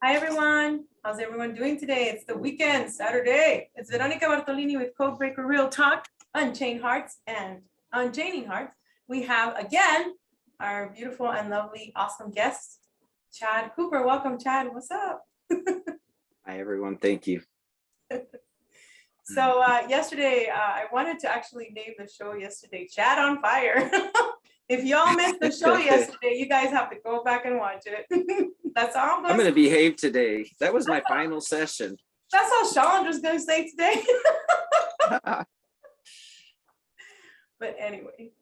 Hi, everyone. How's everyone doing today? It's the weekend, Saturday. It's Veronica Bartolini with Codebreaker Real Talk, Unchained Hearts and Unchaining Hearts. We have, again, our beautiful and lovely, awesome guest, Chad Cooper. Welcome, Chad. What's up? Hi, everyone. Thank you. So yesterday, I wanted to actually name the show yesterday, Chad on Fire. If y'all missed the show yesterday, you guys have to go back and watch it. That's all I'm going to behave today. That was my final session. That's all Chandra's going to say today. But anyway,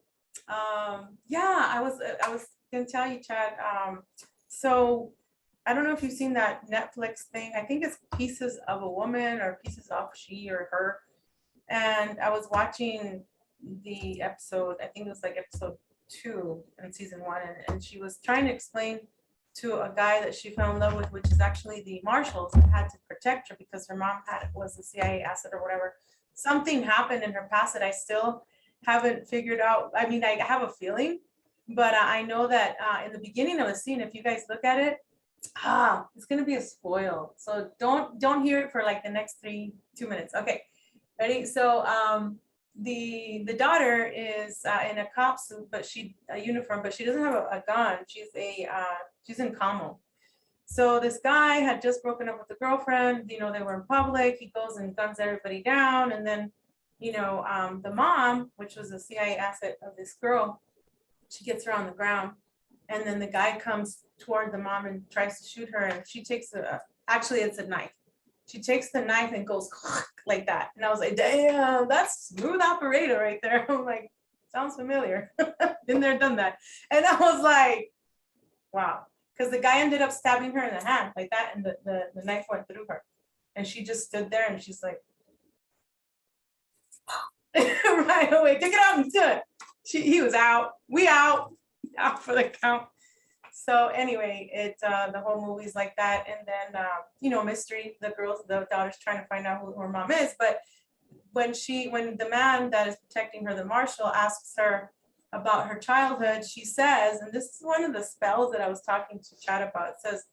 yeah, I was going to tell you, Chad. So I don't know if you've seen that Netflix thing. I think it's Pieces of a Woman or Pieces of She or Her. And I was watching the episode, I think it was like episode 2 in season 1. And she was trying to explain to a guy that she fell in love with, which is actually the marshals that had to protect her because her mom was a CIA asset or whatever. Something happened in her past that I still haven't figured out. I mean, I have a feeling, but I know that in the beginning of the scene, if you guys look at it, it's gonna be a spoil. So don't hear it for like the next 2 minutes. Okay, ready? So the daughter is in a cop suit, but a uniform, but she doesn't have a gun. She's in camo. So this guy had just broken up with the girlfriend. They were in public. He goes and guns everybody down, and then the mom, which was a CIA asset of this girl, she gets her on the ground, and then the guy comes toward the mom and tries to shoot her, and she takes actually it's a knife. She takes the knife and goes like that. And I was like, damn, that's smooth operator right there. I'm like, sounds familiar. Been there, done that. And I was like, wow. Because the guy ended up stabbing her in the hand like that, and the knife went through her. And she just stood there and she's like, right away, take it out and do it. He was out. We out for the count. So anyway, the whole movie's like that, and then mystery. The daughter's trying to find out who her mom is, but when the man that is protecting her, the marshal, asks her about her childhood, she says, and this is one of the spells that I was talking to Chad about. It says,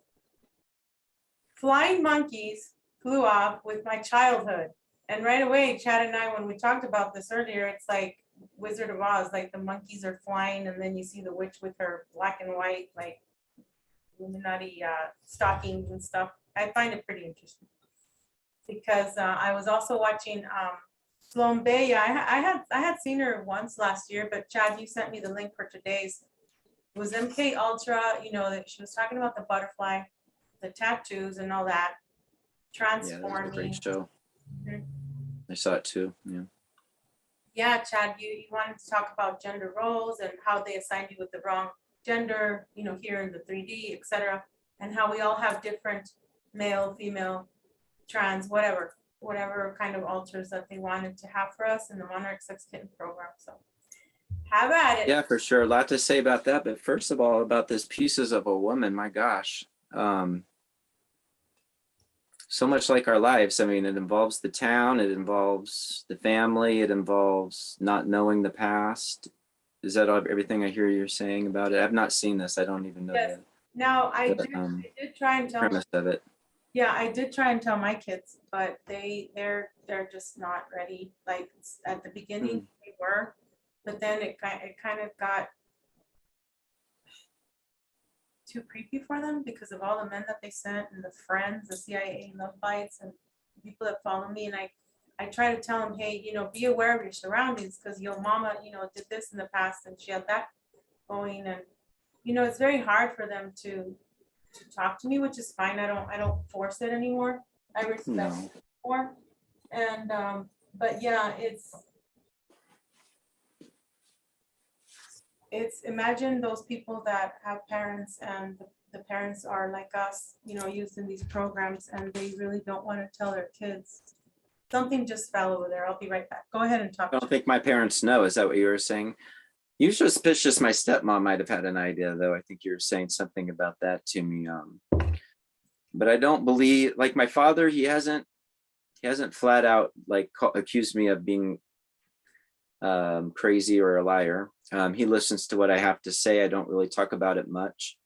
"Flying monkeys flew off with my childhood," and right away, Chad and I, when we talked about this earlier, it's like Wizard of Oz, like the monkeys are flying, and then you see the witch with her black and white, like Illuminati stockings and stuff. I find it pretty interesting because I was also watching Flombeya. I had seen her once last year, but Chad, you sent me the link for today's. It was MK Ultra. That she was talking about the butterfly, the tattoos, and all that. Transforming. Yeah, that was a great show. Mm-hmm. I saw it too. Yeah. Yeah, Chad, you wanted to talk about gender roles and how they assigned you with the wrong gender, here in the 3D, etc., and how we all have different male, female, trans, whatever kind of alters that they wanted to have for us in the Monarch Sex Kitten program. So have at it. Yeah, for sure. A lot to say about that. But first of all, about this Pieces of a Woman, my gosh. So much like our lives. I mean, it involves the town, it involves the family, it involves not knowing the past. Is that everything I hear you're saying about it? I've not seen this. I don't even know yes. Now, I did try and tell premise of it. Yeah, I did try and tell my kids, but they're just not ready. Like at the beginning they were, but then it kind of got too creepy for them because of all the men that they sent and the friends, the CIA love bites, and people that follow me. And I try to tell them, hey, be aware of your surroundings because your mama, did this in the past and she had that going, and it's very hard for them to talk to me, which is fine. I don't force it anymore. I respect it more. And but yeah, it's imagine those people that have parents and the parents are like us, used in these programs, and they really don't want to tell their kids. Something just fell over there. I'll be right back. Go ahead and talk. I don't think my parents know. Is that what you were saying? You're suspicious my stepmom might have had an idea, though. I think you were saying something about that to me. But I don't believe, like my father, he hasn't flat out like accused me of being crazy or a liar. He listens to what I have to say. I don't really talk about it much.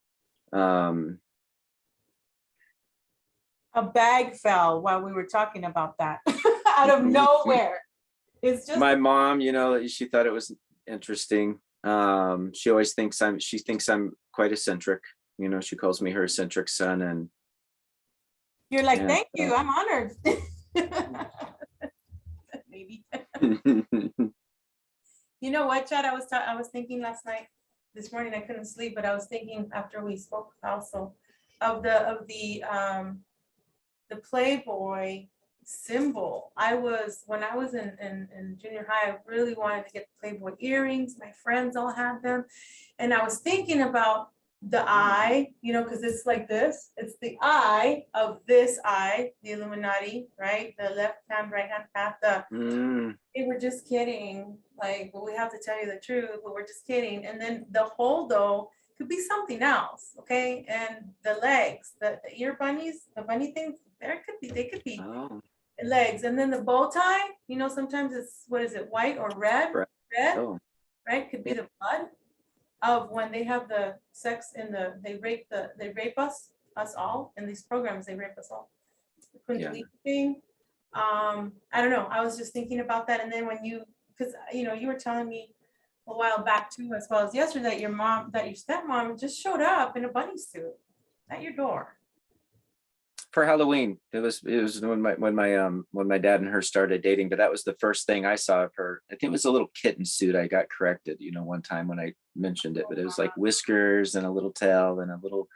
a bag fell while we were talking about that out of nowhere. It's just My mom, you know, she thought it was interesting. She always thinks she thinks I'm quite eccentric. You know, she calls me her eccentric son, and you're like, and thank you, I'm honored. Maybe. You know what, Chad? I was thinking last night, this morning I couldn't sleep, but I was thinking after we spoke also of the Playboy symbol. When I was in junior high, I really wanted to get Playboy earrings. My friends all had them. And I was thinking about the eye, you know, because it's like this. It's the eye of this eye, the Illuminati, right? The left hand, right hand path. Hey, we're just kidding. Like, well, we have to tell you the truth, but we're just kidding. And then the hole, though, could be something else, okay? And the legs, the ear bunnies, the bunny things, they could be oh, legs. And then the bow tie, you know, sometimes it's, what is it, white or red? right. Red, Oh, right? Could be the blood of when they have the sex they rape us all in these programs, they rape us all. The yeah. Kundalini thing. I don't know. I was just thinking about that. And then because you know, you were telling me a while back too, as well as yesterday, that your stepmom just showed up in a bunny suit at your door. For Halloween. It was when my dad and her started dating, but that was the first thing I saw of her. I think it was a little kitten suit. I got corrected, you know, one time when I mentioned it, but it was like whiskers and a little tail and a little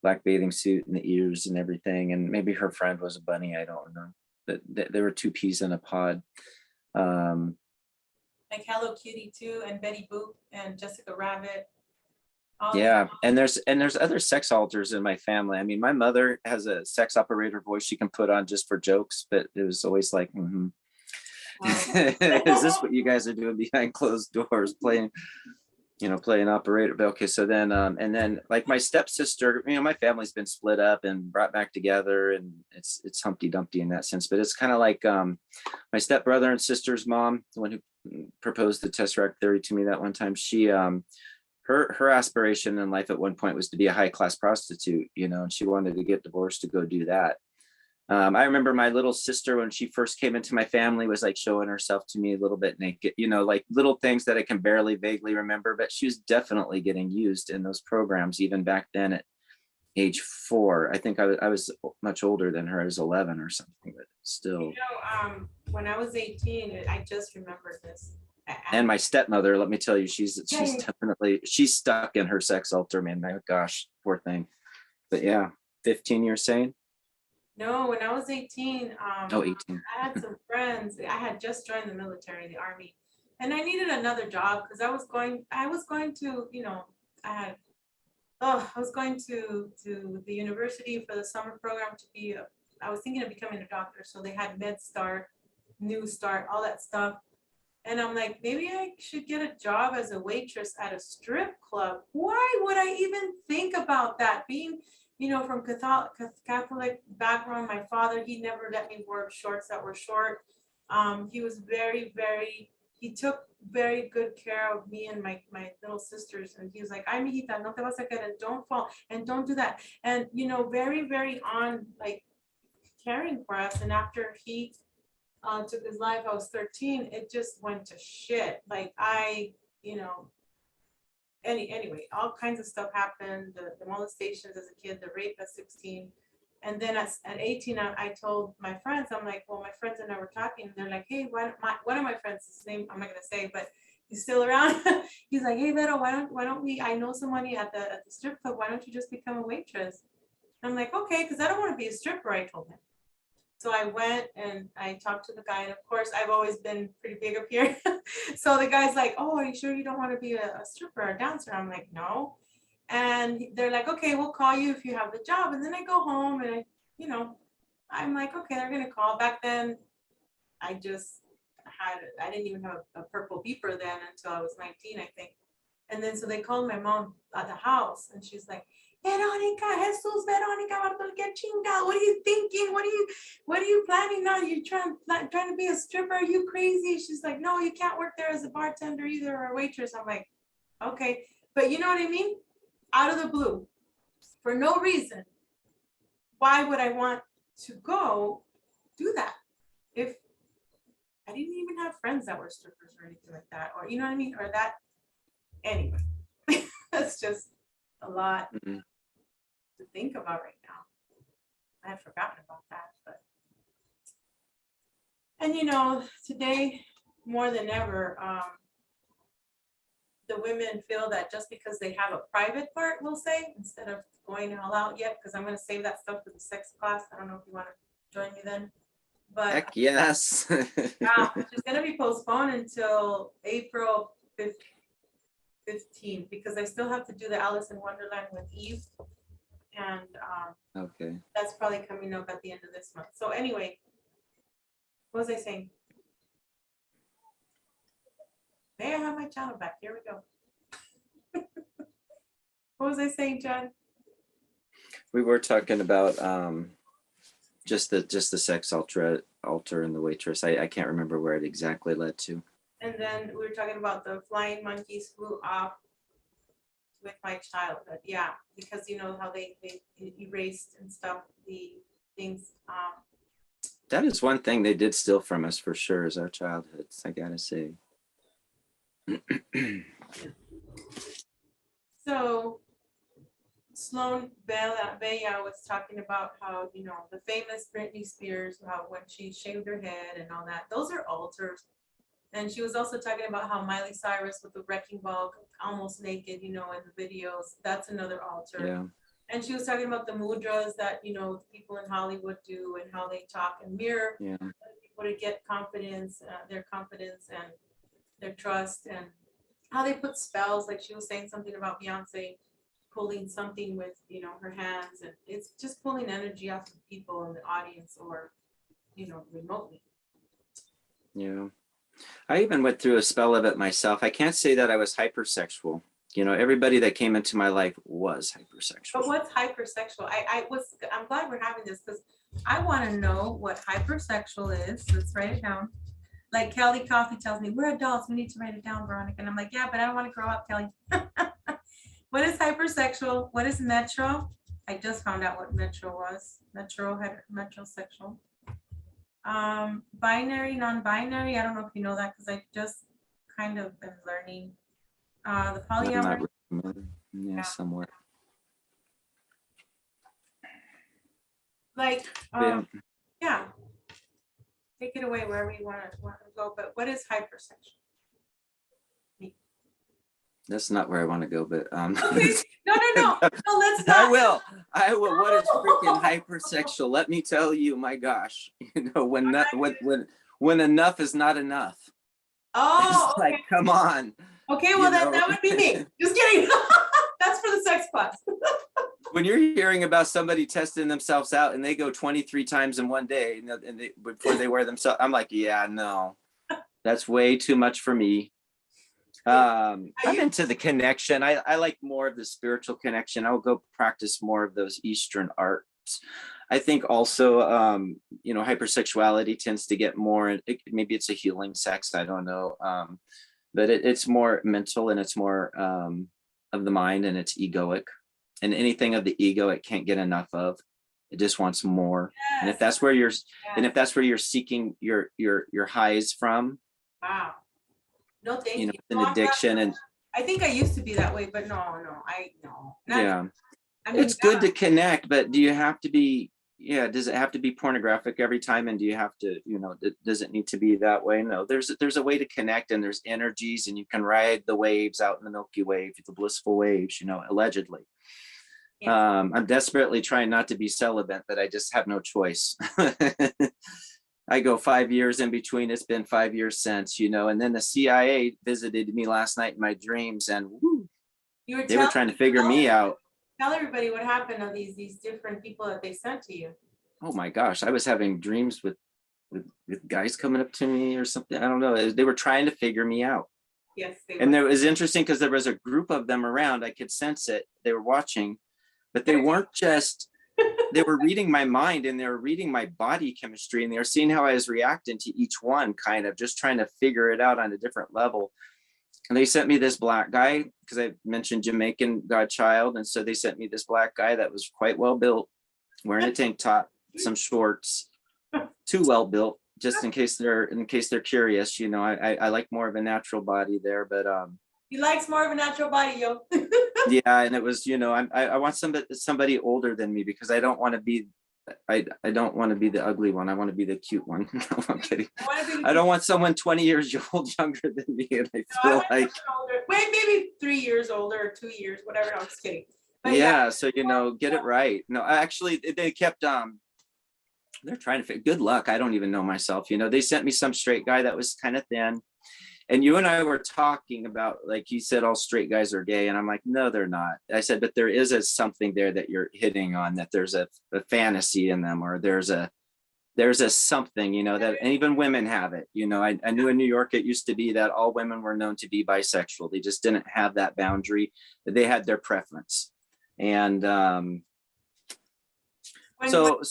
black bathing suit and the ears and everything. And maybe her friend was a bunny. I don't know. But there were two peas in a pod. Like Hello Kitty too, and Betty Boop and Jessica Rabbit. Yeah, and there's other sex alters in my family. I mean, my mother has a sex operator voice she can put on just for jokes, but it was always like, is this what you guys are doing behind closed doors, playing operator? But okay, so then and then like my stepsister, you know, my family's been split up and brought back together, and it's Humpty Dumpty in that sense. But it's kind of like my stepbrother and sister's mom, the one who proposed the Tesseract theory to me that one time. She her aspiration in life at one point was to be a high class prostitute, you know, and she wanted to get divorced to go do that. I remember my little sister, when she first came into my family, was like showing herself to me a little bit naked, you know, like little things that I can barely vaguely remember, but she was definitely getting used in those programs even back then at age 4. I think I was much older than her. I was 11 or something, but still. You know, when I was 18, I just remembered this. And my stepmother, let me tell you, she's definitely, she's stuck in her sex altar, man. My gosh, poor thing. But yeah, 15 years saying? No, when I was 18, 18. I had some friends. I had just joined the military, the army, and I needed another job because I was going to, you know, I was going to the university for the summer program I was thinking of becoming a doctor. So they had Med Start, New Start, all that stuff. And I'm like, maybe I should get a job as a waitress at a strip club. Why would I even think about that? Being, you know, from Catholic background, my father, he never let me wear shorts that were short. He was he took very good care of me and my little sisters. And he was like, ay, mijita, no te vas a caer, and don't fall, and don't do that. And, you know, very, very on, like, caring for us. And after he took his life, I was 13, it just went to shit. Like you know, anyway, all kinds of stuff happened, the molestations as a kid, the rape at 16. And then at 18, I told my friends, I'm like, well, my friends and I were talking, and they're like, hey, one of my friends, his name, I'm not gonna say, but he's still around. He's like, hey, Vero, why don't we, I know somebody at the strip club, why don't you just become a waitress? I'm like, okay, because I don't want to be a stripper, I told him. So I went and I talked to the guy, and of course I've always been pretty big up here. So the guy's like, oh, are you sure you don't want to be a stripper or a dancer? I'm like, no. And they're like, okay, we'll call you if you have the job. And then I go home and I'm like, okay, they're gonna call. Back then, I didn't even have a purple beeper then until I was 19, I think. And then so they called my mom at the house, and she's like, Veronica, Jesus, Veronica Bartolini Chinga, what are you thinking? What are you planning now? You trying to be a stripper? Are you crazy? She's like, no, you can't work there as a bartender either, or a waitress. I'm like, okay. But you know what I mean? Out of the blue, for no reason. Why would I want to go do that. If I didn't even have friends that were strippers or anything like that, or you know what I mean, or that. Anyway, that's just a lot Mhm. to think about right now. I had forgotten about that, but and you know, today more than ever, the women feel that just because they have a private part, we'll say, instead of going all out yet, because I'm going to save that stuff for the sex class. I don't know if you want to join me then, but Heck yes. she's going to be postponed until April 15th because I still have to do the Alice in Wonderland with Eve, and Okay. that's probably coming up at the end of this month. So anyway, what was I saying? May I have my channel back? Here we go. What was I saying, John? We were talking about just the sex altar and the waitress. I can't remember where it exactly led to. And then we were talking about the flying monkeys flew off with my childhood. Yeah, because you know how they erased and stuff the things. That is one thing they did steal from us for sure, is our childhoods, I gotta say. So Sloan Bella was talking about how, you know, the famous Britney Spears, how when she shaved her head and all that, those are altars. And she was also talking about how Miley Cyrus with the wrecking ball, almost naked, you know, in the videos, that's another altar. Yeah. And she was talking about the mudras that, you know, people in Hollywood do and how they talk and mirror Yeah. people to get confidence, their confidence and their trust, and how they put spells. Like she was saying something about Beyonce pulling something with, you know, her hands, and it's just pulling energy off of people in the audience or, you know, remotely. Yeah. I even went through a spell of it myself. I can't say that I was hypersexual. You know, everybody that came into my life was hypersexual. But what's hypersexual? I'm glad we're having this because I want to know what hypersexual is. Let's write it down. Like Kelly Coffee tells me, we're adults, we need to write it down, Veronica. And I'm like, yeah, but I don't want to grow up, Kelly. What is hypersexual? What is metro? I just found out what metro was. Metrosexual. Binary, non-binary. I don't know if you know that because I just kind of been learning. The I'm polyamorous. not really familiar. Yeah, somewhere. Like, Yeah. yeah. Take it away wherever you want to go. But what is hypersexual? That's not where I want to go, but Okay. No, let's not. I will. What is freaking hypersexual? Let me tell you, my gosh, you know, when enough is not enough. Oh, It's okay. like, come on. Okay, well that would be me. Just kidding. That's for the sex class. When you're hearing about somebody testing themselves out and they go 23 times in one day and before they wear themselves, I'm like, yeah, no, that's way too much for me. I'm into the connection. I like more of the spiritual connection. I'll go practice more of those Eastern arts. I think also, you know, hypersexuality tends to get more, maybe it's a healing sex, I don't know. But it's more mental and it's more of the mind and it's egoic. And anything of the ego, it can't get enough of. It just wants more. Yes. And if that's where you're seeking your highs from, wow. No, thank you know, you. an addiction. And I think I used to be that way, but no. yeah, I mean, it's good to connect, but do you have to be, does it have to be pornographic every time? And do you have to, you know, does it need to be that way? No, there's a way to connect, and there's energies, and you can ride the waves out in the Milky Way, the blissful waves, you know, allegedly. Yes. I'm desperately trying not to be celibate, but I just have no choice. I go 5 years in between. It's been 5 years since, you know, and then the CIA visited me last night in my dreams, and woo, they were trying to figure me out. Tell everybody what happened to these different people that they sent to you. Oh my gosh, I was having dreams with guys coming up to me or something. I don't know. They were trying to figure me out. Yes, and it was interesting because there was a group of them around. I could sense it. They were watching, but they weren't just. They were reading my mind, and they were reading my body chemistry, and they were seeing how I was reacting to each one, kind of just trying to figure it out on a different level. And they sent me this black guy because I mentioned Jamaican godchild. And so they sent me this black guy that was quite well built, wearing a tank top, some shorts, too well built, just in case they're curious. You know, I like more of a natural body there, but He likes more of a natural body, yo. yeah, and it was, you know, I want somebody older than me because I don't want to be I don't want to be the ugly one. I want to be the cute one. No, I'm kidding. I don't want someone 20 years old younger than me. And I feel like older. Wait, maybe 3 years older or 2 years, whatever. I'm just kidding. But yeah, so you know, get it right. No, actually they kept they're trying to fit good luck. I don't even know myself. You know, they sent me some straight guy that was kind of thin. And you and I were talking about, like you said, all straight guys are gay. And I'm like, no, they're not. I said, but there is something there that you're hitting on, that there's a fantasy in them, or there's a something, you know, that, and even women have it. You know, I knew in New York, it used to be that all women were known to be bisexual. They just didn't have that boundary. They had their preference. And so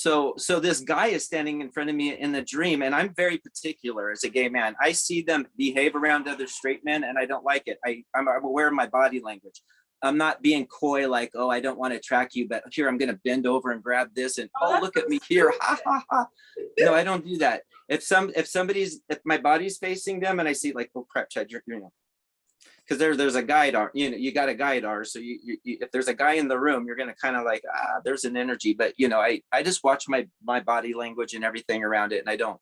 this guy is standing in front of me in the dream, and I'm very particular as a gay man. I see them behave around other straight men, and I don't like it. I'm aware of my body language. I'm not being coy, like, oh, I don't want to attract you, but here I'm going to bend over and grab this, and oh, look at me here, ha ha ha. No, I don't do that. If my body's facing them, and I see like, oh crap, Chad, you know, because there's a guidar, you know, you got a guidar. So you if there's a guy in the room, you're gonna kind of like, there's an energy. But you know, I just watch my body language and everything around it, and I don't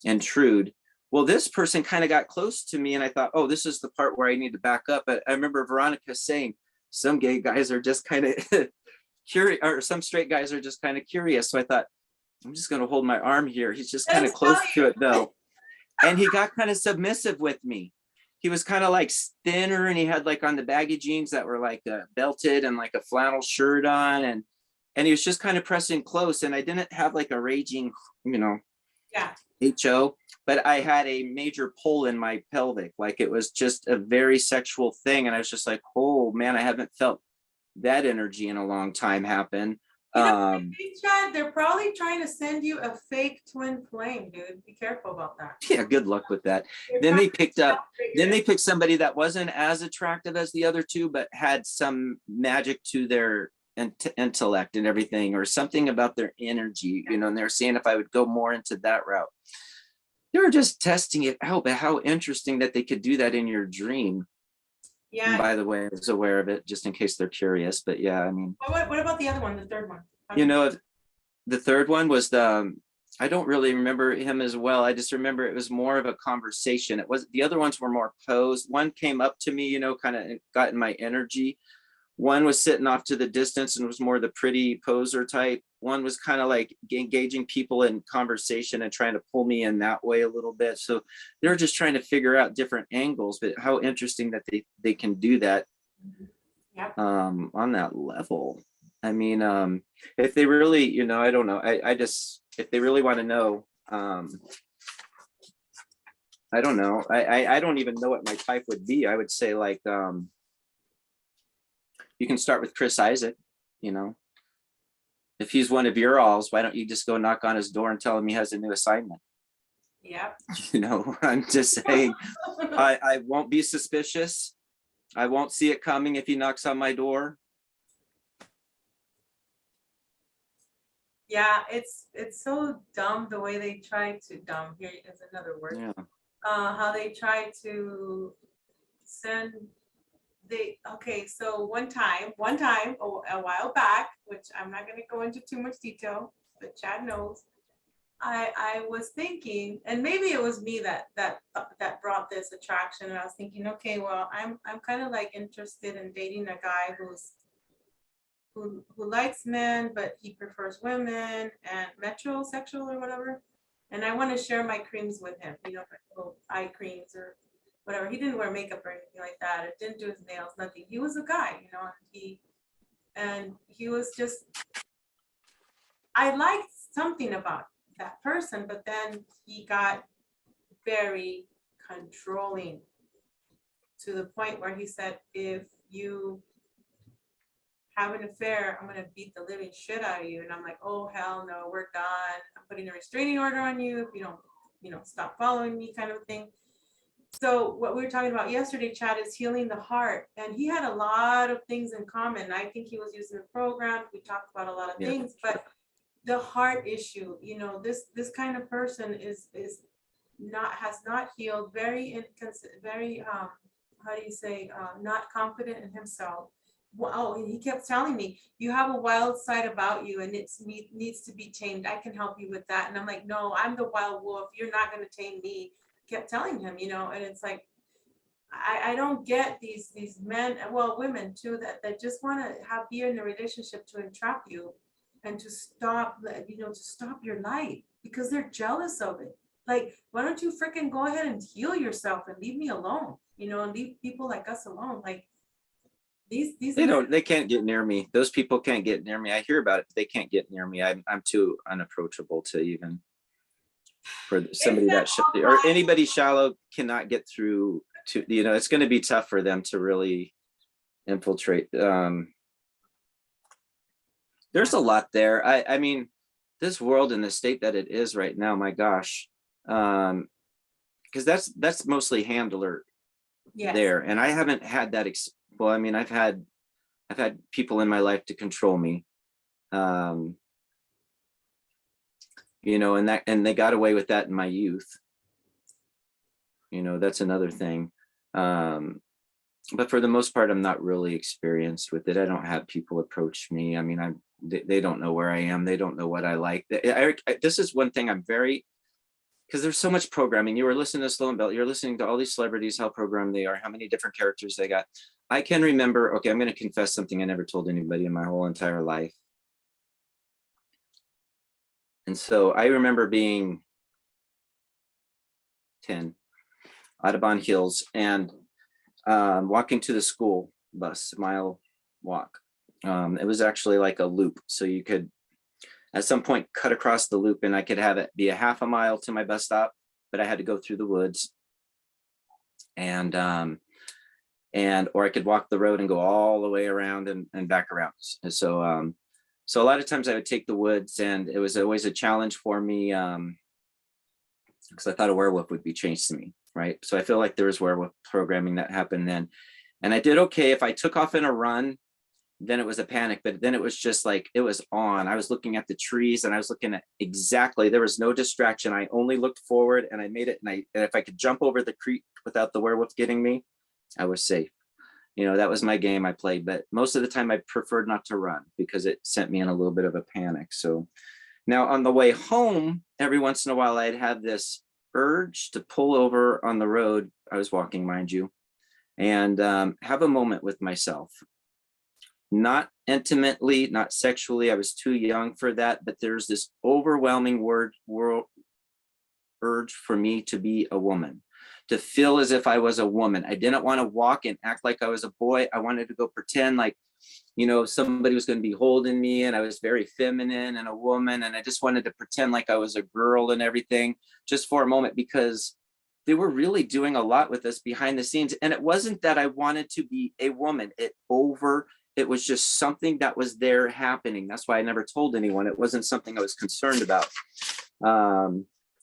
intrude. Well, this person kind of got close to me, and I thought, oh, this is the part where I need to back up. But I remember Veronica saying, some gay guys are just kind of curious, or some straight guys are just kind of curious. So I thought, I'm just gonna hold my arm here. He's just kind of close to it though. And he got kind of submissive with me. He was kind of like thinner, and he had like on the baggy jeans that were like belted, and like a flannel shirt on, and he was just kind of pressing close. And I didn't have like a raging, you know, HO, but I had a major pull in my pelvic. Like it was just a very sexual thing. And I was just like, oh man, I haven't felt that energy in a long time happen. You know, Chad, they're probably trying to send you a fake twin flame, dude. Be careful about that. Yeah, good luck with that. Then they picked somebody that wasn't as attractive as the other two, but had some magic to their intellect and everything, or something about their energy, you know, and they're seeing if I would go more into that route. They were just testing it out, but how interesting that they could do that in your dream. Yeah. And by the way, I was aware of it just in case they're curious, but yeah, I mean. What about the other one, the third one? You know, the third one was I don't really remember him as well. I just remember it was more of a conversation. It was, the other ones were more posed. One came up to me, you know, kind of got in my energy. One was sitting off to the distance and was more the pretty poser type. One was kind of like engaging people in conversation and trying to pull me in that way a little bit. So they're just trying to figure out different angles, but how interesting that they can do that. Yep. On that level. I mean, if they really, you know, I don't know. I just, if they really want to know, I don't know. I don't even know what my type would be. I would say like, you can start with Chris Isaac, you know. If he's one of your alls, why don't you just go knock on his door and tell him he has a new assignment? Yeah. You know, I'm just saying, I won't be suspicious. I won't see it coming if he knocks on my door. Yeah, it's so dumb the way they try to here is another word. Yeah. How they try to send so one time a while back, which I'm not going to go into too much detail, but Chad knows, I was thinking, and maybe it was me that brought this attraction, and I was thinking, okay, well, I'm kind of like interested in dating a guy who likes men, but he prefers women and metrosexual or whatever, and I want to share my creams with him, you know, my little eye creams or whatever. He didn't wear makeup or anything like that. It didn't do his nails, nothing. He was a guy, you know, and he was just, I liked something about that person, but then he got very controlling to the point where he said, if you have an affair, I'm going to beat the living shit out of you. And I'm like, oh, hell no, we're done. I'm putting a restraining order on you if you don't, you know, stop following me, kind of a thing. So what we were talking about yesterday, Chad, is healing the heart. And he had a lot of things in common. I think he was using the program. We talked about a lot of things, but the heart issue, you know, this kind of person is not, has not healed, very very how do you say, not confident in himself. Wow, and he kept telling me, you have a wild side about you and needs to be tamed. I can help you with that. And I'm like, no, I'm the wild wolf. You're not going to tame me. Kept telling him, you know, and it's like, I don't get these men, well, women too, that just want to have be in a relationship to entrap you and to stop, you know, to stop your life because they're jealous of it. Like, why don't you freaking go ahead and heal yourself and leave me alone, you know, and leave people like us alone. Like these They men, don't, they can't get near me. Those people can't get near me. I hear about it, but they can't get near me. I'm too unapproachable to even, for it's somebody that that or anybody shallow cannot get through to, you know, it's going to be tough for them to really infiltrate. There's a lot there. I mean, this world in the state that it is right now, my gosh, because that's mostly handler yes. there, and I haven't had that. Well, I mean, I've had people in my life to control me, you know, and they got away with that in my youth. You know, that's another thing. But for the most part, I'm not really experienced with it. I don't have people approach me. I mean, they don't know where I am. They don't know what I like. This is one thing I'm very, because there's so much programming. You were listening to Slow and Belt. You're listening to all these celebrities, how programmed they are, how many different characters they got. I can remember, okay, I'm going to confess something I never told anybody in my whole entire life. And so I remember being 10, Audubon Hills, and walking to the school bus, mile walk. It was actually like a loop. So you could, at some point, cut across the loop and I could have it be a half a mile to my bus stop, but I had to go through the woods. And or I could walk the road and go all the way around and back around. And so, so a lot of times I would take the woods, and it was always a challenge for me, because I thought a werewolf would be chasing me, right? So I feel like there was werewolf programming that happened then. And I did okay. If I took off in a run, then it was a panic, but then it was just like, it was on. I was looking at the trees and I was looking at exactly, there was no distraction. I only looked forward and I made it. And if I could jump over the creek without the werewolf getting me, I was safe. You know, that was my game I played, but most of the time I preferred not to run because it sent me in a little bit of a panic. So now on the way home, every once in a while, I'd have this urge to pull over on the road. I was walking, mind you, and have a moment with myself. Not intimately, not sexually. I was too young for that, but there's this overwhelming urge for me to be a woman, to feel as if I was a woman. I didn't want to walk and act like I was a boy. I wanted to go pretend like, you know, somebody was going to be holding me, and I was very feminine and a woman, and I just wanted to pretend like I was a girl and everything just for a moment, because they were really doing a lot with us behind the scenes. And it wasn't that I wanted to be a woman. It was just something that was there happening. That's why I never told anyone. It wasn't something I was concerned about.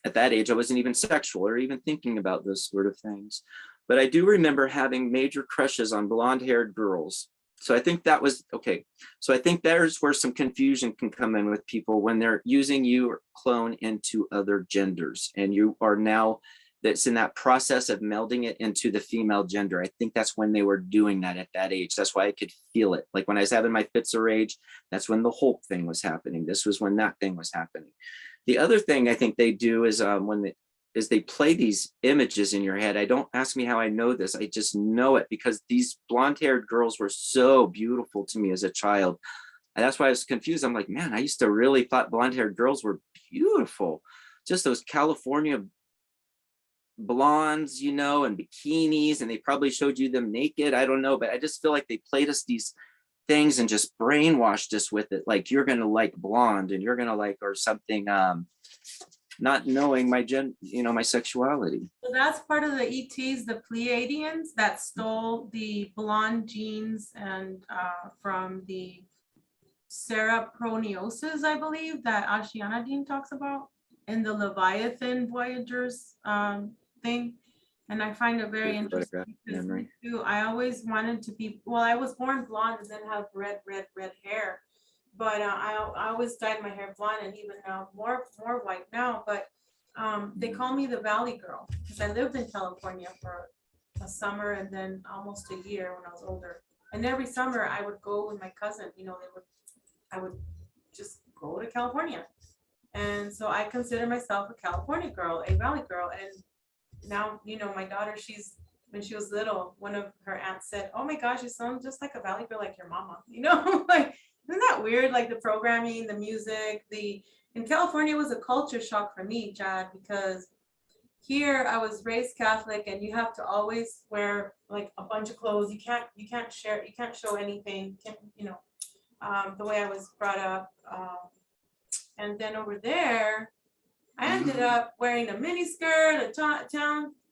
At that age, I wasn't even sexual or even thinking about those sort of things. But I do remember having major crushes on blonde-haired girls. So I think that was okay. So I think there's where some confusion can come in with people when they're using you or clone into other genders, and you are now, that's in that process of melding it into the female gender. I think that's when they were doing that at that age. That's why I could feel it. Like when I was having my fits of rage, that's when the Hulk thing was happening. This was when that thing was happening. The other thing I think they do is they play these images in your head. I don't ask me how I know this. I just know it because these blonde-haired girls were so beautiful to me as a child. And that's why I was confused. I'm like, man, I used to really thought blonde-haired girls were beautiful. Just those California blondes, you know, and bikinis, and they probably showed you them naked. I don't know, but I just feel like they played us these things and just brainwashed us with it. Like, you're going to like blonde and you're going to like, or something, not knowing my my sexuality. So that's part of the ETs, the Pleiadians that stole the blonde genes and from the Cereproneosis, I believe, that Ashiana Dean talks about in the Leviathan Voyagers thing. And I find it very interesting because me too, I always wanted to be, well, I was born blonde and then have red hair. but I always dyed my hair blonde, and even now more white now. But they call me the Valley Girl because I lived in California for a summer and then almost a year when I was older. And every summer I would go with my cousin. I would just go to California, and so I consider myself a California girl, a Valley girl. And now, my daughter, when she was little, one of her aunts said, "Oh my gosh, you sound just like a Valley girl, like your mama." Like, isn't that weird? Like the programming, the music, in California was a culture shock for me, Chad, because here I was raised Catholic, and you have to always wear like a bunch of clothes. You can't show anything, the way I was brought up. And then over there, I ended up wearing a mini skirt, a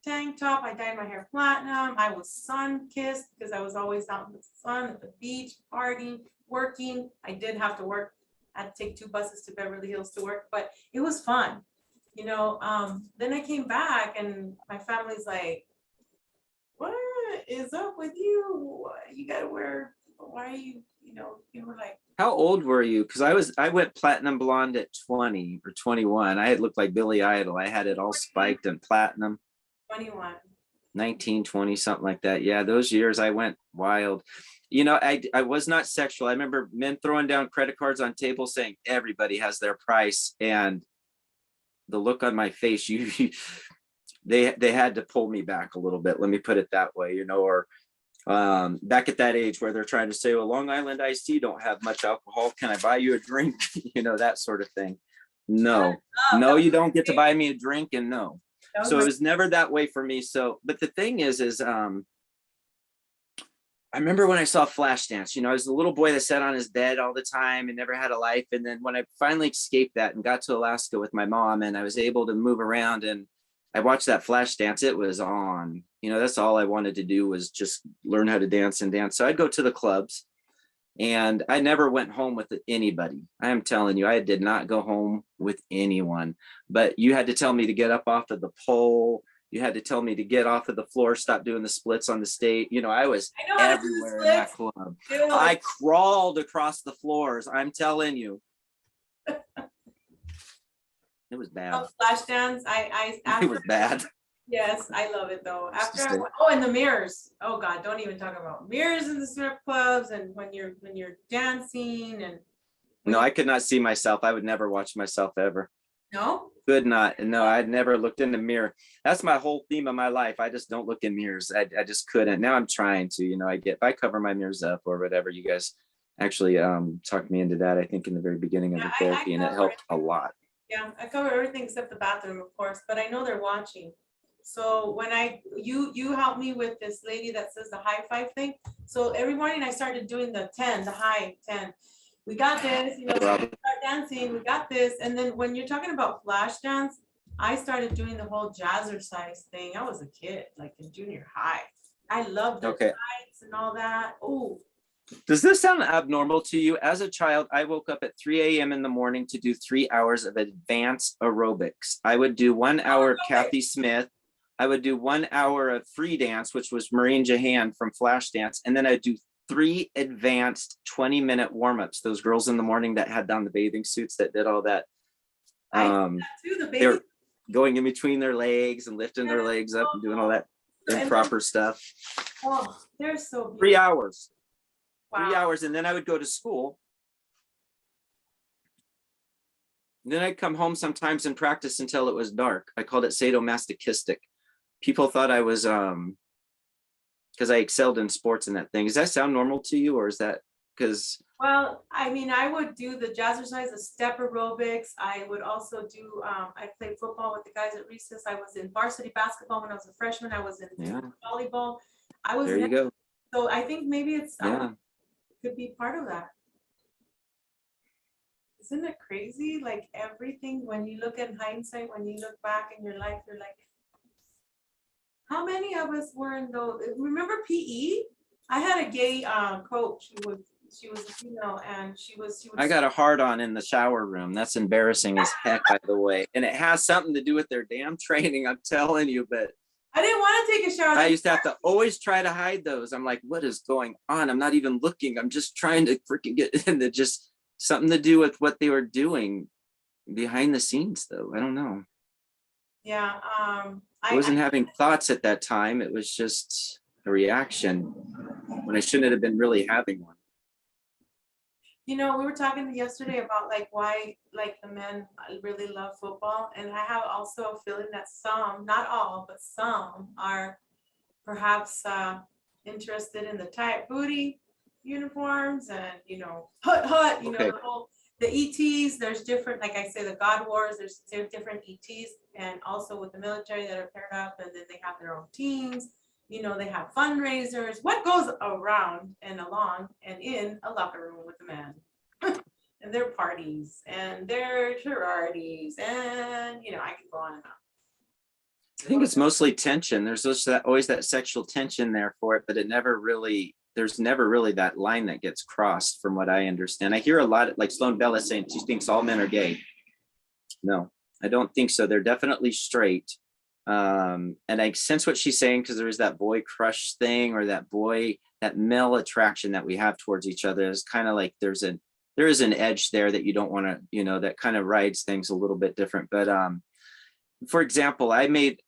tank top. I dyed my hair platinum. I was sun kissed because I was always out in the sun at the beach, partying, working. I did have to work. I had to take 2 buses to Beverly Hills to work, but it was fun. Then I came back and my family's like, "What is up with you? You gotta wear, why are you were like." How old were you? Because I went platinum blonde at 20 or 21. I had looked like Billy Idol. I had it all spiked and platinum. 21. 19, 20, something like that. Yeah, those years I went wild. I was not sexual. I remember men throwing down credit cards on tables saying everybody has their price. And the look on my face, they had to pull me back a little bit. Let me put it that way, or back at that age where they're trying to say, well, Long Island iced tea don't have much alcohol. Can I buy you a drink? That sort of thing. No, you don't get to buy me a drink, and no. So it was never that way for me. So, but the thing is I remember when I saw Flashdance, I was the little boy that sat on his bed all the time and never had a life. And then when I finally escaped that and got to Alaska with my mom, and I was able to move around and I watched that Flashdance, it was on. That's all I wanted to do was just learn how to dance and dance. So I'd go to the clubs, and I never went home with anybody. I am telling you, I did not go home with anyone. But you had to tell me to get up off of the pole. You had to tell me to get off of the floor, stop doing the splits on the stage. I was everywhere in that club. I crawled across the floors. I'm telling you. It was bad. Oh, Flashdance. It was bad. Yes, I love it though. And the mirrors. Oh God, don't even talk about mirrors in the strip clubs and when you're dancing and. No, I could not see myself. I would never watch myself ever. No? Could not. No, I'd never looked in the mirror. That's my whole theme of my life. I just don't look in mirrors. I just couldn't. Now I'm trying to, I cover my mirrors up or whatever. You guys actually talked me into that, I think, in the very beginning of the therapy, and it helped a lot. Yeah, I cover everything except the bathroom, of course, but I know they're watching. So when you helped me with this lady that says the high five thing. So every morning I started doing the high 10. We got this, start dancing, we got this. And then when you're talking about flash dance, I started doing the whole jazzercise thing. I was a kid, like in junior high. I loved the lights and all that. Oh. Does this sound abnormal to you? As a child, I woke up at 3 a.m. in the morning to do 3 hours of advanced aerobics. I would do 1 hour of Kathy Smith. I would do 1 hour of free dance, which was Maureen Jahan from Flashdance. And then I'd do 3 advanced 20-minute warm-ups. Those girls in the morning that had on the bathing suits that did all that. They were going in between their legs and lifting their legs up and doing all that improper stuff. Oh, they're so beautiful. 3 hours. Wow. 3 hours. And then I would go to school. And then I'd come home sometimes and practice until it was dark. I called it sadomasochistic. People thought I was because I excelled in sports and that thing. Does that sound normal to you, or is that because? Well, I mean, I would do the jazzercise, the step aerobics. I would also do, I played football with the guys at recess. I was in varsity basketball when I was a freshman. I was in volleyball. There you go. So I think maybe could be part of that. Isn't it crazy? Like everything, when you look at hindsight, when you look back in your life, you're like, how many of us were in those? Remember PE? I had a gay coach. She was a female, and she was. I got a hard on in the shower room. That's embarrassing as heck, by the way. And it has something to do with their damn training, I'm telling you. But I didn't want to take a shower. I used to have to always try to hide those. I'm like, what is going on? I'm not even looking. I'm just trying to freaking get in. Just something to do with what they were doing behind the scenes, though. I don't know. Yeah, I wasn't having thoughts at that time. It was just a reaction when I shouldn't have been really having one. you know, we were talking yesterday about like why like the men really love football, and I have also a feeling that some, not all, but some are perhaps interested in the tight booty uniforms and hut hut, Okay. the ETs. There's different, like I say, the God Wars. There's different ETs, and also with the military that are paired up, and then they have their own teams. They have fundraisers. What goes around and along and in a locker room with a man? And their parties and their sororities, and I could go on and on. I think it's mostly tension. There's just always that sexual tension there for it, but there's never really that line that gets crossed from what I understand. I hear a lot, like Sloan Bell is saying, she thinks all men are gay. No, I don't think so. They're definitely straight. And I sense what she's saying, because there is that boy crush thing, or that male attraction that we have towards each other. Is kind of like there is an edge there that you don't want to, that kind of rides things a little bit different. But for example, I made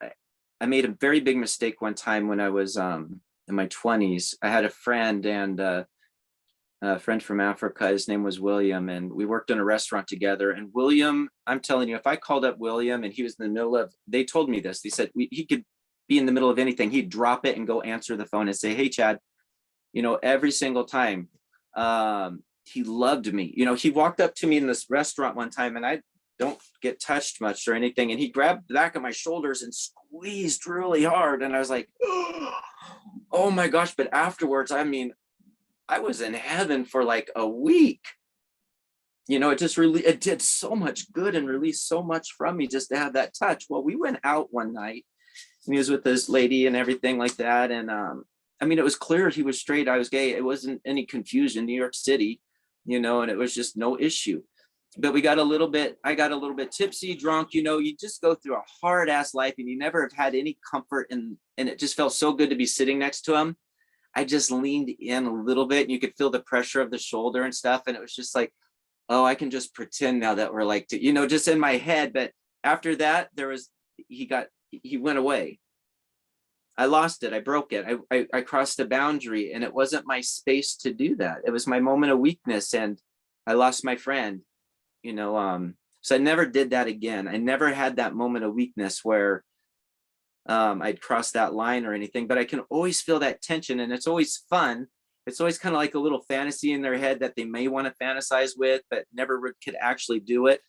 a very big mistake one time when I was in my 20s. I had a friend, and a friend from Africa. His name was William, and we worked in a restaurant together. And William, I'm telling you, if I called up William and he was in the middle of, they told me this, they said he could be in the middle of anything. He'd drop it and go answer the phone and say, "Hey, Chad," every single time. He loved me. He walked up to me in this restaurant one time, and I don't get touched much or anything, and he grabbed the back of my shoulders and squeezed really hard. And I was like, oh my gosh. But afterwards, I mean, I was in heaven for like a week. It did so much good and released so much from me just to have that touch. Well, we went out one night, and he was with this lady and everything like that. And I mean, it was clear he was straight, I was gay. It wasn't any confusion. New York City, and it was just no issue. But I got a little bit tipsy, drunk. You just go through a hard ass life, and you never have had any comfort, and it just felt so good to be sitting next to him. I just leaned in a little bit, and you could feel the pressure of the shoulder and stuff. And it was just like, oh, I can just pretend now that we're like, just in my head. But after that, he went away. I lost it. I broke it. I crossed a boundary, and it wasn't my space to do that. It was my moment of weakness, and I lost my friend, so I never did that again. I never had that moment of weakness where I'd cross that line or anything, but I can always feel that tension, and it's always fun. It's always kind of like a little fantasy in their head that they may want to fantasize with, but never could actually do it.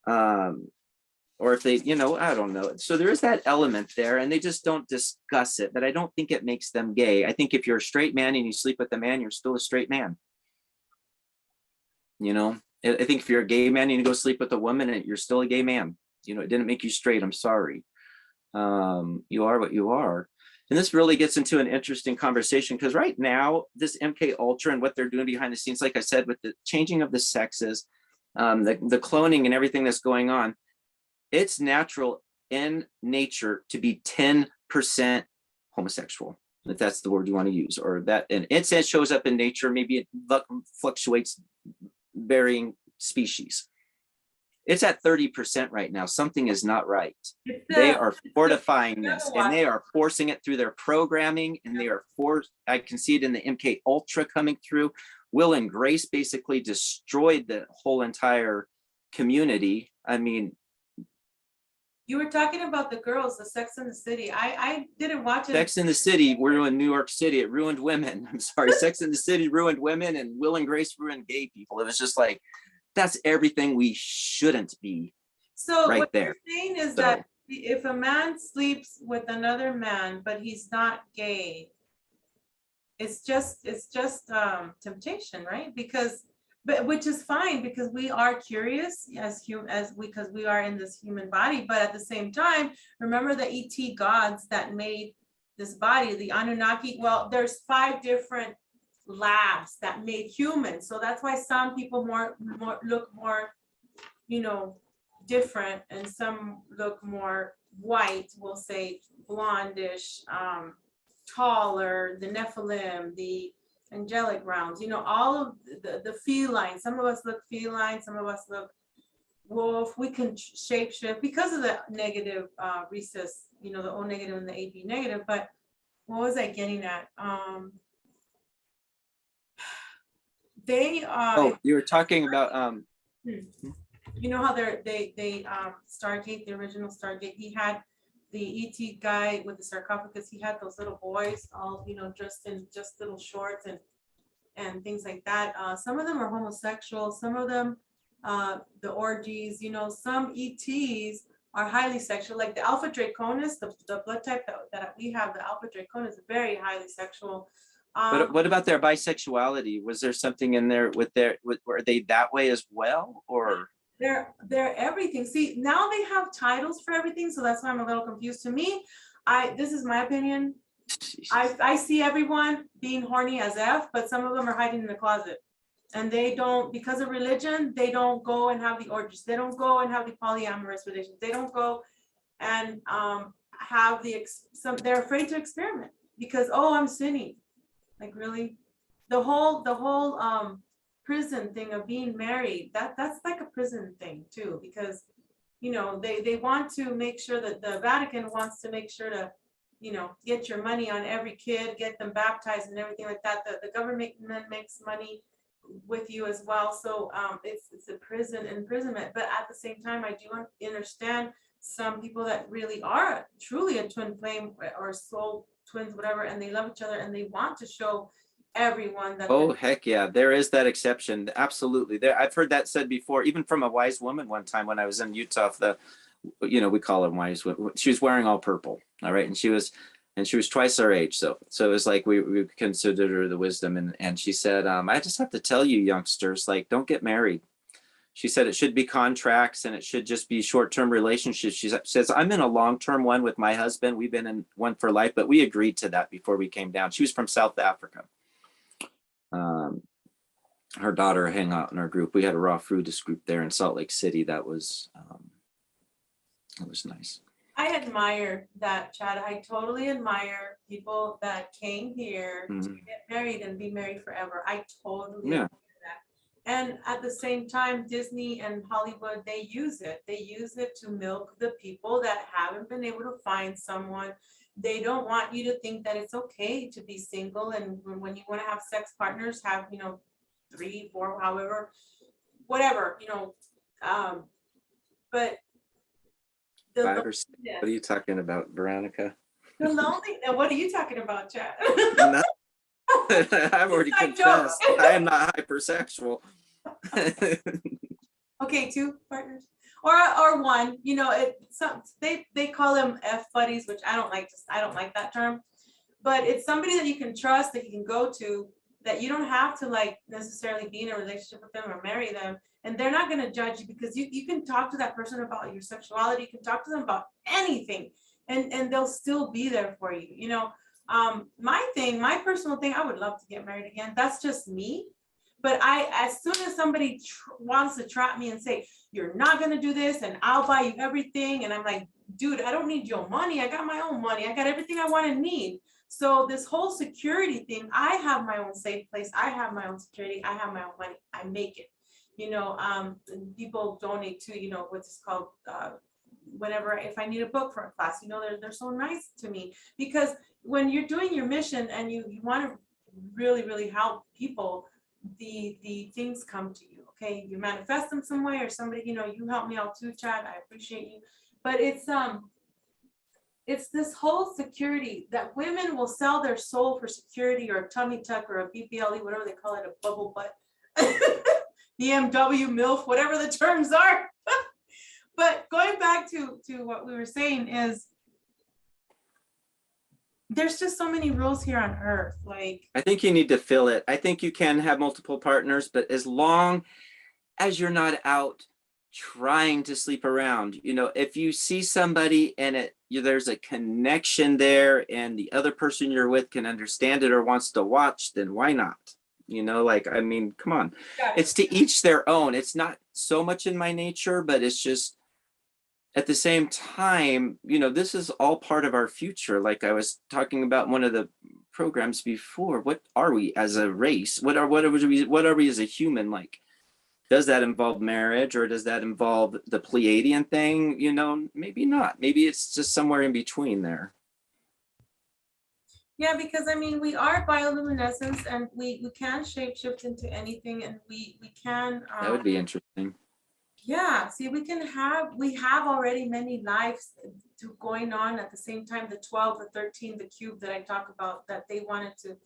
Or if they, I don't know. So there is that element there, and they just don't discuss it, but I don't think it makes them gay. I think if you're a straight man and you sleep with a man, you're still a straight man. I think if you're a gay man and you go sleep with a woman, and you're still a gay man. It didn't make you straight. I'm sorry. You are what you are. And this really gets into an interesting conversation, because right now, this MK Ultra and what they're doing behind the scenes, like I said, with the changing of the sexes, the cloning and everything that's going on, it's natural in nature to be 10% homosexual, if that's the word you want to use, or that, and it shows up in nature. Maybe it fluctuates varying species. It's at 30% right now. Something is not right. They are fortifying this, and they are forcing it through their programming, and they are I can see it in the MK Ultra coming through. Will and Grace basically destroyed the whole entire community. I mean, you were talking about the girls, the Sex and the City. I didn't watch it. Sex in the City ruined New York City. It ruined women. I'm sorry. Sex in the City ruined women, and Will and Grace ruined gay people. It was just like, that's everything we shouldn't be. So right what there. you're saying is that if a man sleeps with another man, but he's not gay, it's just temptation, right? Which is fine, because we are curious because we are in this human body. But at the same time, remember the ET gods that made this body, the Anunnaki. Well, there's 5 different labs that made humans, so that's why some people look more, different, and some look more white. We'll say blondish, taller, the Nephilim, the angelic realms, all of the feline. Some of us look feline, some of us look wolf. We can shapeshift because of the negative recess, the O negative and the AB negative. But what was I getting at? They Oh, you were talking about you know how they Stargate, the original Stargate, he had the ET guy with the sarcophagus, he had those little boys all, dressed in just little shorts and things like that. Some of them are homosexual, some of them the orgies, some ETs are highly sexual, like the Alpha Draconis, the blood type that we have, the Alpha Draconis is very highly sexual. but what about their bisexuality? Was there something in there were they that way as well, or? They're everything. See, now they have titles for everything, so that's why I'm a little confused. To me, this is my opinion. I see everyone being horny as F, but some of them are hiding in the closet. And they don't, because of religion, they don't go and have the orgies. They don't go and have the polyamorous relations. They don't go and have they're afraid to experiment because, oh, I'm sinning. Like, really? The whole prison thing of being married, that's like a prison thing too, because they want to make sure that the Vatican wants to make sure to get your money on every kid, get them baptized and everything like that. The government makes money with you as well, so it's a prison imprisonment. But at the same time, I do understand some people that really are truly a twin flame or soul twins, whatever, and they love each other and they want to show everyone that. Oh, heck yeah, there is that exception. Absolutely. I've heard that said before, even from a wise woman one time when I was in Utah. We call her wise woman. She was wearing all purple. All right. And she was twice our age. So it was like we considered her the wisdom. And she said, I just have to tell you, youngsters, like, don't get married. She said it should be contracts and it should just be short-term relationships. She says, I'm in a long-term one with my husband. We've been in one for life, but we agreed to that before we came down. She was from South Africa. Her daughter hung out in our group. We had a raw fruitus group there in Salt Lake City. That was nice. I admire that, Chad. I totally admire people that came here to get married and be married forever. I totally admire that. And at the same time, Disney and Hollywood, they use it. They use it to milk the people that haven't been able to find someone. They don't want you to think that it's okay to be single. And when you want to have sex partners, have, 3, 4, however, whatever, but the 5 or 6. What are you talking about, Veronica? The lonely. And what are you talking about, Chad? I've already confessed. I am not hypersexual. Okay, 2 partners or one. They call them F buddies, which I don't like that term. But it's somebody that you can trust, that you can go to, that you don't have to like necessarily be in a relationship with them or marry them. And they're not going to judge you because you can talk to that person about your sexuality. You can talk to them about anything and they'll still be there for you. My personal thing, I would love to get married again. That's just me. But as soon as somebody wants to trap me and say, you're not going to do this and I'll buy you everything. And I'm like, dude, I don't need your money. I got my own money. I got everything I want and need. So this whole security thing, I have my own safe place. I have my own security. I have my own money. I make it. People donate to, what's called, whenever, if I need a book for a class, they're so nice to me, because when you're doing your mission and you want to really, really help people, the things come to you. Okay. You manifest them some way, or somebody, you help me out too, Chad. I appreciate you. But it's this whole security that women will sell their soul for security, or a tummy tuck, or a BBLE, whatever they call it, a bubble butt, BMW, MILF, whatever the terms are. But going back to what we were saying is, there's just so many rules here on earth. Like, I think you need to fill it. I think you can have multiple partners, but as long as you're not out trying to sleep around, if you see somebody and there's a connection there and the other person you're with can understand it or wants to watch, then why not? Come on. It's to each their own. It's not so much in my nature, but it's just at the same time, this is all part of our future. Like I was talking about one of the programs before. What are we as a race? What are we as a human? Like, does that involve marriage, or does that involve the Pleiadian thing? Maybe not. Maybe it's just somewhere in between there. Yeah, because I mean, we are bioluminescence, and we can shapeshift into anything, and we can That would be interesting. yeah, see, we have already many lives going on at the same time, the 12, the 13, the cube that I talk about, that they wanted to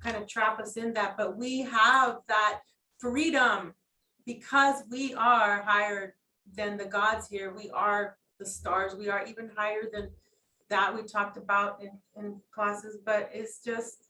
kind of trap us in that, but we have that freedom because we are higher than the gods here. We are the stars. We are even higher than that we talked about in classes, but it's just,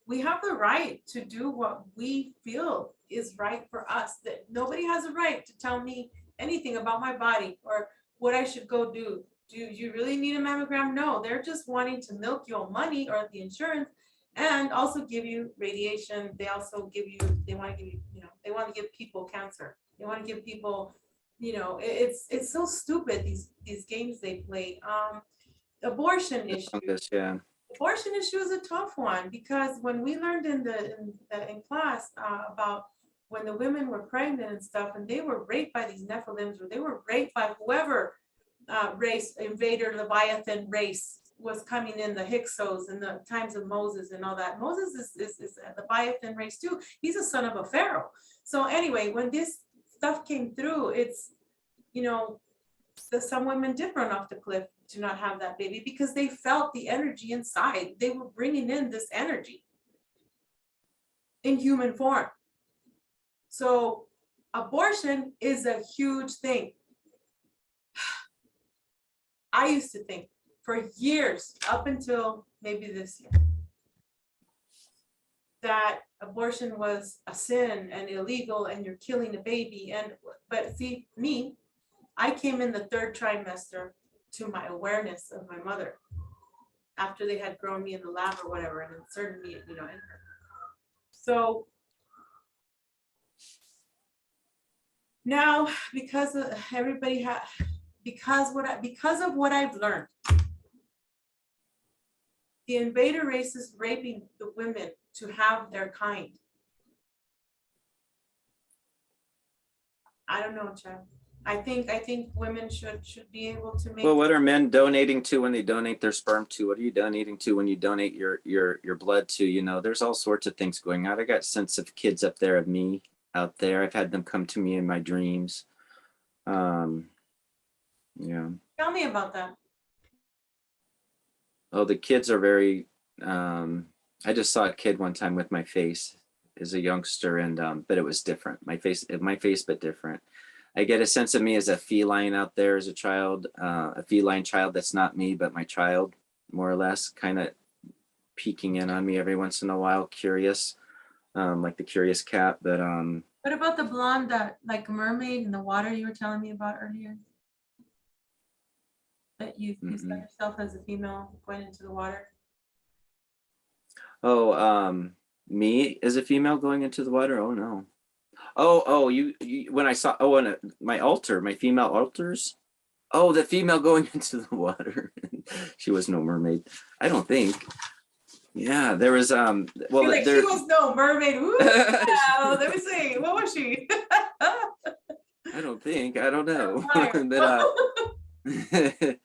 we have the right to do what we feel is right for us, that nobody has a right to tell me anything about my body or what I should go do. Do you really need a mammogram? No, they're just wanting to milk your money or the insurance, and also give you radiation. They also they want to give you, they want to give people cancer. They want to give people, it's so stupid, these games they play. Abortion issue. Yeah. Abortion issue is a tough one, because when we learned in class about when the women were pregnant and stuff, and they were raped by these Nephilims, or they were raped by whoever race, invader, Leviathan race was coming in, the Hyksos in the times of Moses and all that. Moses is a Leviathan race too. He's a son of a pharaoh. So anyway, when this stuff came through, it's, some women did run off the cliff to not have that baby, because they felt the energy inside. They were bringing in this energy in human form. So abortion is a huge thing. I used to think for years, up until maybe this year, that abortion was a sin and illegal and you're killing a baby. But see, me, I came in the 3rd trimester to my awareness of my mother, after they had grown me in the lab or whatever and inserted me, in her. So now, because of what I've learned, the invader race is raping the women to have their kind. I don't know, Chad. I think women should be able to make. Well, what are men donating to when they donate their sperm to? What are you donating to when you donate your blood to? There's all sorts of things going on. I got sense of kids up there, of me out there. I've had them come to me in my dreams. Yeah. Tell me about that. Oh, the kids are very, I just saw a kid one time with my face as a youngster, and but it was different. My face, but different. I get a sense of me as a feline out there as a child, a feline child that's not me, but my child, more or less, kind of peeking in on me every once in a while, curious, like the curious cat. But what about the blonde, that like mermaid in the water you were telling me about earlier? That you saw yourself as a female going into the water? Oh, me as a female going into the water? Oh no. Oh, you when I saw, on my altar, my female altars. Oh, the female going into the water. She was no mermaid, I don't think. Yeah, there was well, like, she was no mermaid. Ooh, wow. Let me see. What was she? I don't know. But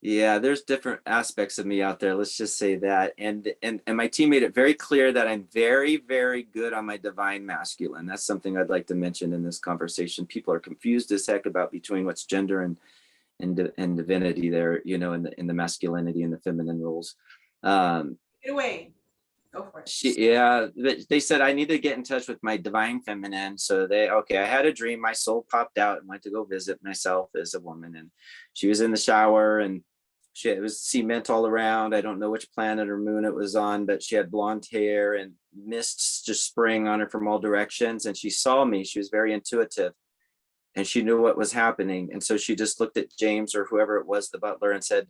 yeah, there's different aspects of me out there. Let's just say that. And my team made it very clear that I'm very, very good on my divine masculine. That's something I'd like to mention in this conversation. People are confused as heck about between what's gender and divinity there, in the masculinity and the feminine roles. Get away. Go for it. Yeah, they said I need to get in touch with my divine feminine. So I had a dream. My soul popped out and went to go visit myself as a woman. And she was in the shower, and it was cement all around. I don't know which planet or moon it was on, but she had blonde hair and mists just spraying on her from all directions. And she saw me. She was very intuitive, and she knew what was happening. And so she just looked at James or whoever it was, the butler, and said,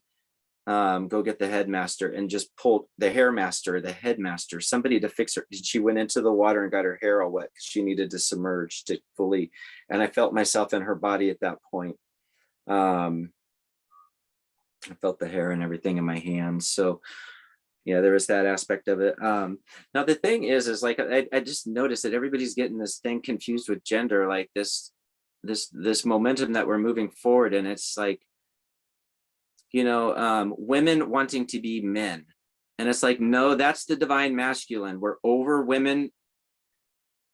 go get the headmaster, and just pulled the headmaster, somebody to fix her. She went into the water and got her hair all wet because she needed to submerge to fully. And I felt myself in her body at that point. I felt the hair and everything in my hands. So Yeah, there is that aspect of it. Now the thing is like I just noticed that everybody's getting this thing confused with gender, like this momentum that we're moving forward, and it's like, women wanting to be men, and it's like, no, that's the divine masculine. We're over women,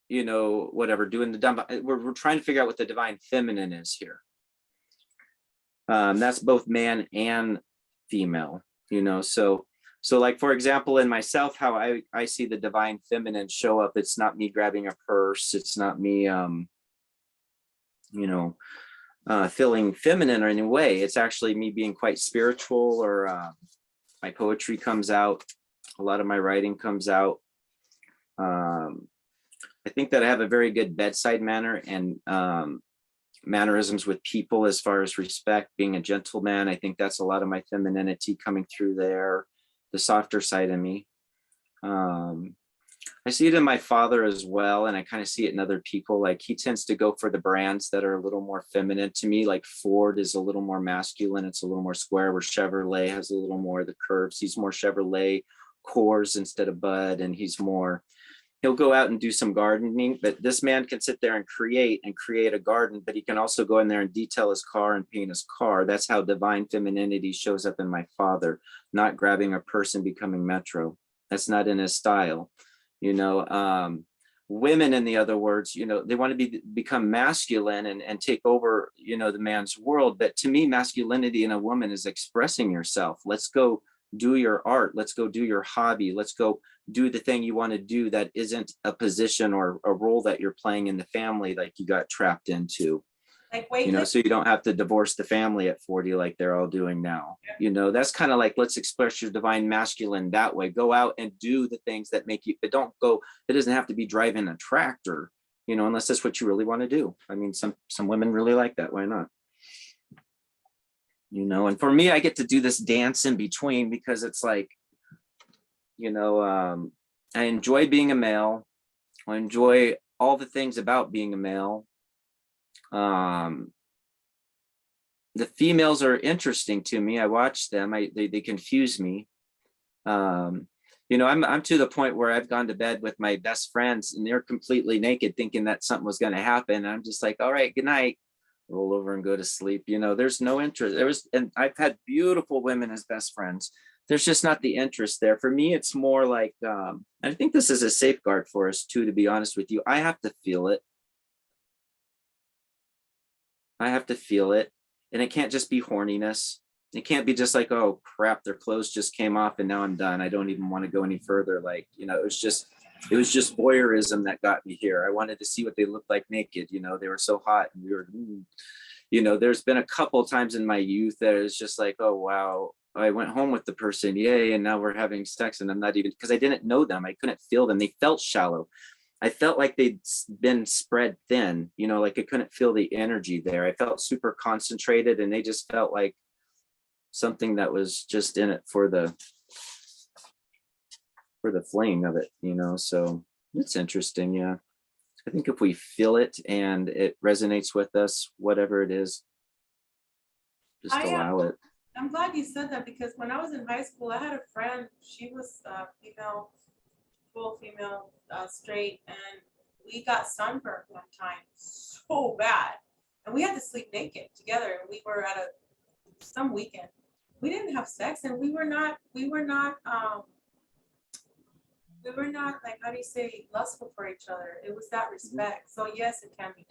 whatever, doing the dumb. We're trying to figure out what the divine feminine is here. That's both man and female, so like, for example, in myself, how I see the divine feminine show up, it's not me grabbing a purse, it's not me feeling feminine or any way. It's actually me being quite spiritual, or my poetry comes out, a lot of my writing comes out. I think that I have a very good bedside manner, and mannerisms with people, as far as respect, being a gentleman. I think that's a lot of my femininity coming through there, the softer side of me. I see it in my father as well, and I kind of see it in other people. Like, he tends to go for the brands that are a little more feminine to me. Like Ford is a little more masculine, it's a little more square, where Chevrolet has a little more of the curves. He's more Chevrolet Coors instead of Bud, and he'll go out and do some gardening, but this man can sit there and create a garden, but he can also go in there and detail his car and paint his car. That's how divine femininity shows up in my father, not grabbing a purse and becoming metro. That's not in his style. Women, in the other words, they want to become masculine and take over, the man's world. But to me, masculinity in a woman is expressing yourself. Let's go do your art. Let's go do your hobby. Let's go do the thing you want to do that isn't a position or a role that you're playing in the family, like you got trapped into. Like weightlifting. So you don't have to divorce the family at 40 like they're all doing now. That's kind of like, let's express your divine masculine that way. Go out and do the things that make you, but it doesn't have to be driving a tractor, unless that's what you really want to do. I mean, some women really like that. Why not? And for me, I get to do this dance in between, because it's like, I enjoy being a male. I enjoy all the things about being a male. The females are interesting to me. I watch them. They confuse me. I'm to the point where I've gone to bed with my best friends and they're completely naked, thinking that something was going to happen. I'm just like, all right, good night. Roll over and go to sleep. There's no interest. And I've had beautiful women as best friends. There's just not the interest there. For me, it's more like, I think this is a safeguard for us too, to be honest with you. I have to feel it. And it can't just be horniness. It can't be just like, oh crap, their clothes just came off and now I'm done. I don't even want to go any further. Like, it was just voyeurism that got me here. I wanted to see what they looked like naked. They were so hot, and we were, there's been a couple of times in my youth that it's just like, oh wow, I went home with the person, yay, and now we're having sex, and I'm not even, because I didn't know them. I couldn't feel them. They felt shallow. I felt like they'd been spread thin, like I couldn't feel the energy there. I felt super concentrated, and they just felt like something that was just in it for the fling of it, so it's interesting. Yeah, I think if we feel it and it resonates with us, whatever it is, just allow it. I'm glad you said that, because when I was in high school, I had a friend. She was female, full female, straight, and we got sunburned one time so bad, and we had to sleep naked together. And we were at some weekend. We didn't have sex, and we were not like, how do you say, lustful for each other. It was that respect. So yes, it can be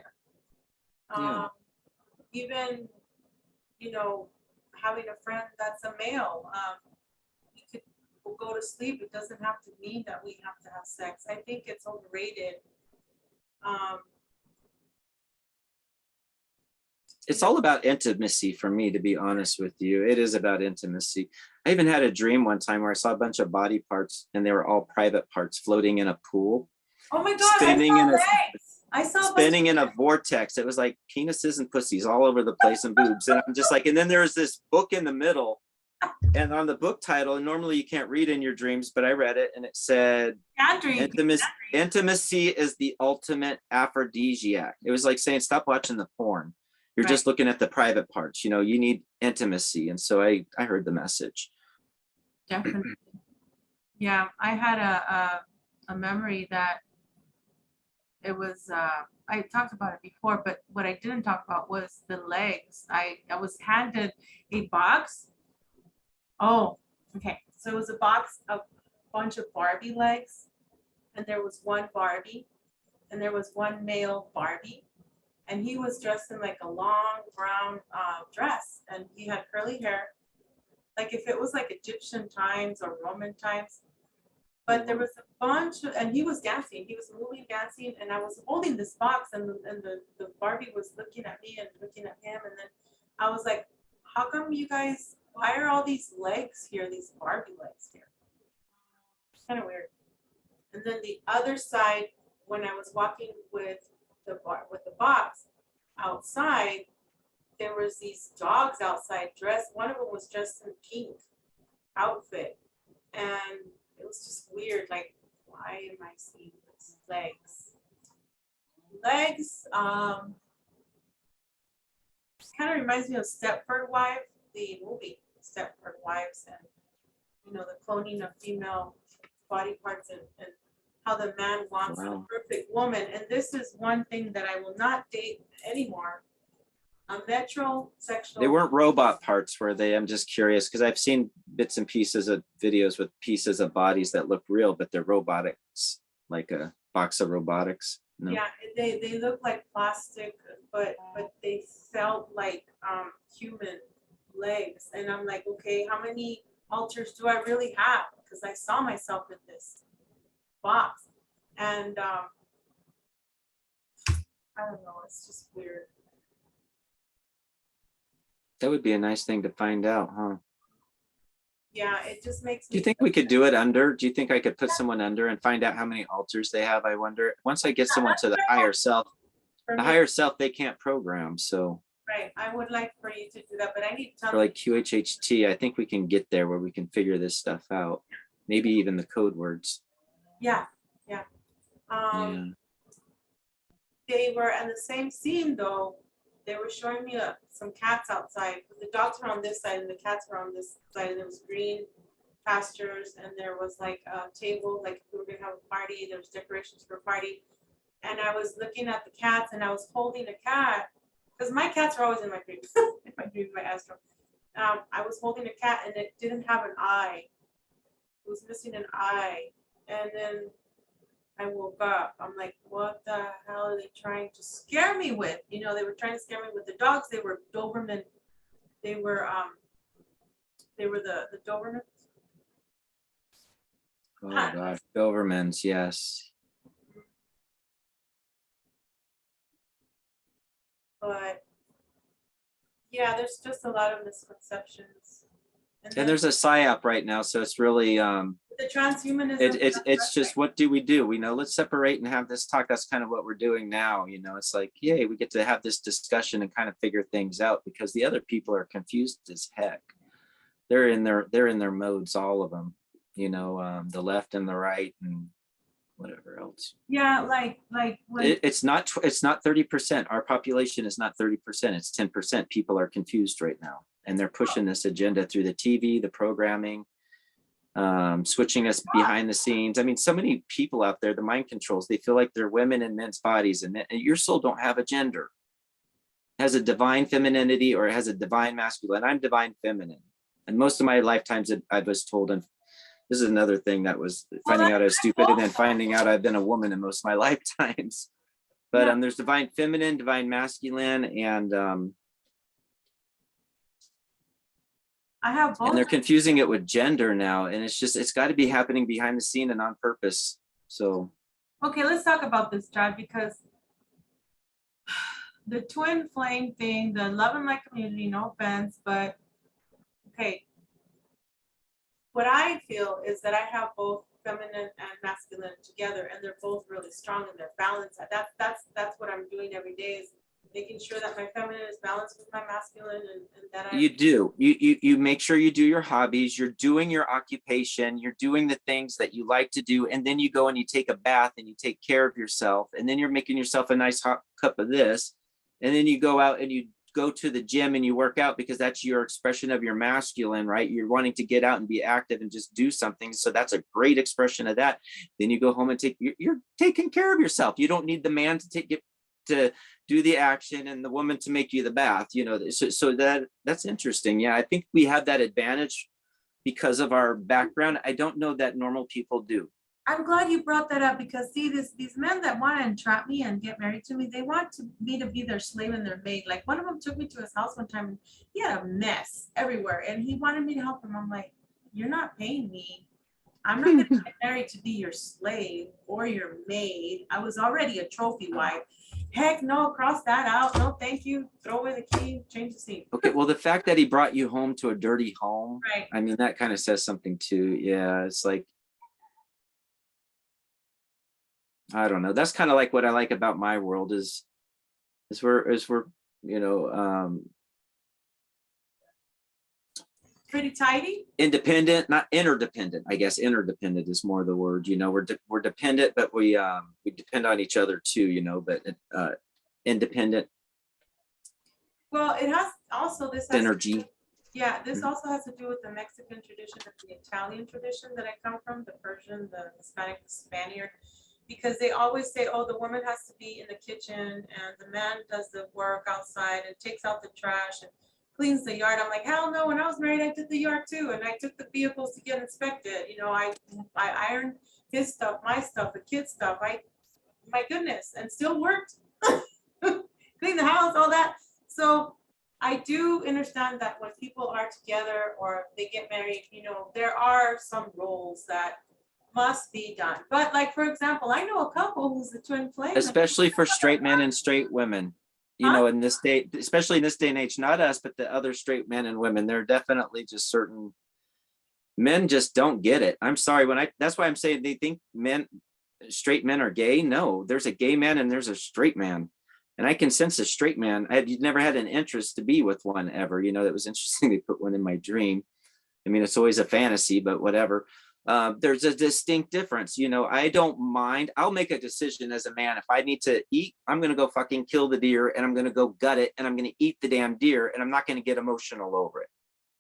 done. Even having a friend that's a male, we could go to sleep. It doesn't have to mean that we have to have sex. I think it's overrated. It's all about intimacy for me, to be honest with you. It is about intimacy. I even had a dream one time where I saw a bunch of body parts, and they were all private parts floating in a pool. Oh my God, I saw spinning in a vortex. It was like penises and pussies all over the place, and boobs. And I'm just like, and then there's this book in the middle, and on the book title, and normally you can't read in your dreams, but I read it, and it said, intimacy is the ultimate aphrodisiac. It was like saying, stop watching the porn. You're just looking at the private parts. You need intimacy. And so I heard the message. Definitely. Yeah, I had a memory that it was, I talked about it before, but what I didn't talk about was the legs. I was handed a box. Oh, okay. So it was a box of bunch of Barbie legs, and there was one Barbie, and there was one male Barbie, and he was dressed in like a long brown dress, and he had curly hair, like if it was like Egyptian times or Roman times. But there was a bunch of, and he was dancing, he was moving, dancing, and I was holding this box, and the Barbie was looking at me and looking at him, and then I was like, how come you guys, why are all these legs here, these Barbie legs here? It's kind of weird. And then the other side, when I was walking with the box outside, there was these dogs outside dressed. One of them was dressed in pink outfit, and it was just weird. Like, why am I seeing these legs? Legs. Kind of reminds me of Stepford Wives, the movie Stepford Wives, and the cloning of female body parts, and how the man wants a perfect woman. And this is one thing that I will not date anymore. A metrosexual. They weren't robot parts, were they? I'm just curious because I've seen bits and pieces of videos with pieces of bodies that look real, but they're robotics, like a box of robotics. No. Yeah, they look like plastic, but they felt like human legs. And I'm like, okay, how many altars do I really have? Because I saw myself in this box, and I don't know, it's just weird. That would be a nice thing to find out, huh? Yeah, it just makes me. Do you think we could do it under? Do you think I could put someone under and find out how many altars they have? I wonder. Once I get someone to the higher self, they can't program. So. Right, I would like for you to do that, but I need to. Or like QHHT, I think we can get there where we can figure this stuff out. Maybe even the code words. Yeah. They were in the same scene though. They were showing me some cats outside. The dogs were on this side and the cats were on this side, and there was green pastures, and there was like a table, like we were gonna have a party. There was decorations for a party, and I was looking at the cats, and I was holding a cat because my cats are always in my dreams. In my dreams, my astro. I was holding a cat, and it didn't have an eye. It was missing an eye, and then I woke up. I'm like, what the hell are they trying to scare me with? They were trying to scare me with the dogs. They were Doberman. They were the Doberman. Oh gosh, Dobermans, yes. But yeah, there's just a lot of misconceptions. And there's a PSYOP right now, so it's really the transhumanism. It's just, what do? Let's separate and have this talk. That's kind of what we're doing now. It's like, yay, we get to have this discussion and kind of figure things out, because the other people are confused as heck. They're in their modes, all of them. The left and the right and whatever else. Yeah, like when it's not 30%. Our population is not 30%. It's 10%. People are confused right now, and they're pushing this agenda through the TV, the programming, switching us behind the scenes. I mean, so many people out there, the mind controls, they feel like they're women in men's bodies, and your soul don't have a gender. It has a divine femininity or it has a divine masculine. I'm divine feminine. And most of my lifetimes I was told, and this is another thing that was finding out I was stupid, and then finding out I've been a woman in most of my lifetimes. But there's divine feminine, divine masculine, and I have both. And they're confusing it with gender now, and it's got to be happening behind the scene and on purpose. So okay, let's talk about this, Chad, because the twin flame thing, the love in my community, no offense, but okay. What I feel is that I have both feminine and masculine together, and they're both really strong and they're balanced. That's what I'm doing every day, is making sure that my feminine is balanced with my masculine, and that you make sure you do your hobbies, you're doing your occupation, you're doing the things that you like to do, and then you go and you take a bath and you take care of yourself, and then you're making yourself a nice hot cup of this, and then you go out and you go to the gym and you work out because that's your expression of your masculine, right? You're wanting to get out and be active and just do something. So that's a great expression of that. Then you go home and you're taking care of yourself. You don't need the man to take it to do the action and the woman to make you the bath, so that's interesting. Yeah, I think we have that advantage because of our background. I don't know that normal people do. I'm glad you brought that up, because see, these men that want to entrap me and get married to me, they want me to be their slave and their maid. Like, one of them took me to his house one time, and he had a mess everywhere, and he wanted me to help him. I'm like, you're not paying me. I'm not going to get married to be your slave or your maid. I was already a trophy wife. Heck no, cross that out. No, thank you. Throw away the key, change the seat. Okay, well, the fact that he brought you home to a dirty home, Right. I mean, that kind of says something too. Yeah, it's like, I don't know. That's kind of like what I like about my world is we're Pretty tidy. independent, not interdependent. I guess interdependent is more the word. We're dependent, but we depend on each other too. But independent. Well, it has also this has Synergy. Yeah, this also has to do with the Mexican tradition and the Italian tradition that I come from, the Persian, the Hispanic, the Spaniard, because they always say, oh, the woman has to be in the kitchen and the man does the work outside and takes out the trash and cleans the yard. I'm like, hell no, when I was married, I did the yard too. And I took the vehicles to get inspected. I ironed his stuff, my stuff, the kids' stuff. My goodness, and still worked. Clean the house, all that. So I do understand that when people are together or they get married, there are some roles that must be done. But like, for example, I know a couple who's a twin flame. Especially for straight men and straight women, Huh? in this day, especially in this day and age, not us, but the other straight men and women, there are definitely just certain men just don't get it. I'm sorry, that's why I'm saying they think straight men are gay. No, there's a gay man and there's a straight man. And I can sense a straight man. I had never had an interest to be with one ever. That was interesting. They put one in my dream. I mean, it's always a fantasy, but whatever. There's a distinct difference. I don't mind. I'll make a decision as a man. If I need to eat, I'm going to go fucking kill the deer and I'm going to go gut it and I'm going to eat the damn deer and I'm not going to get emotional over it.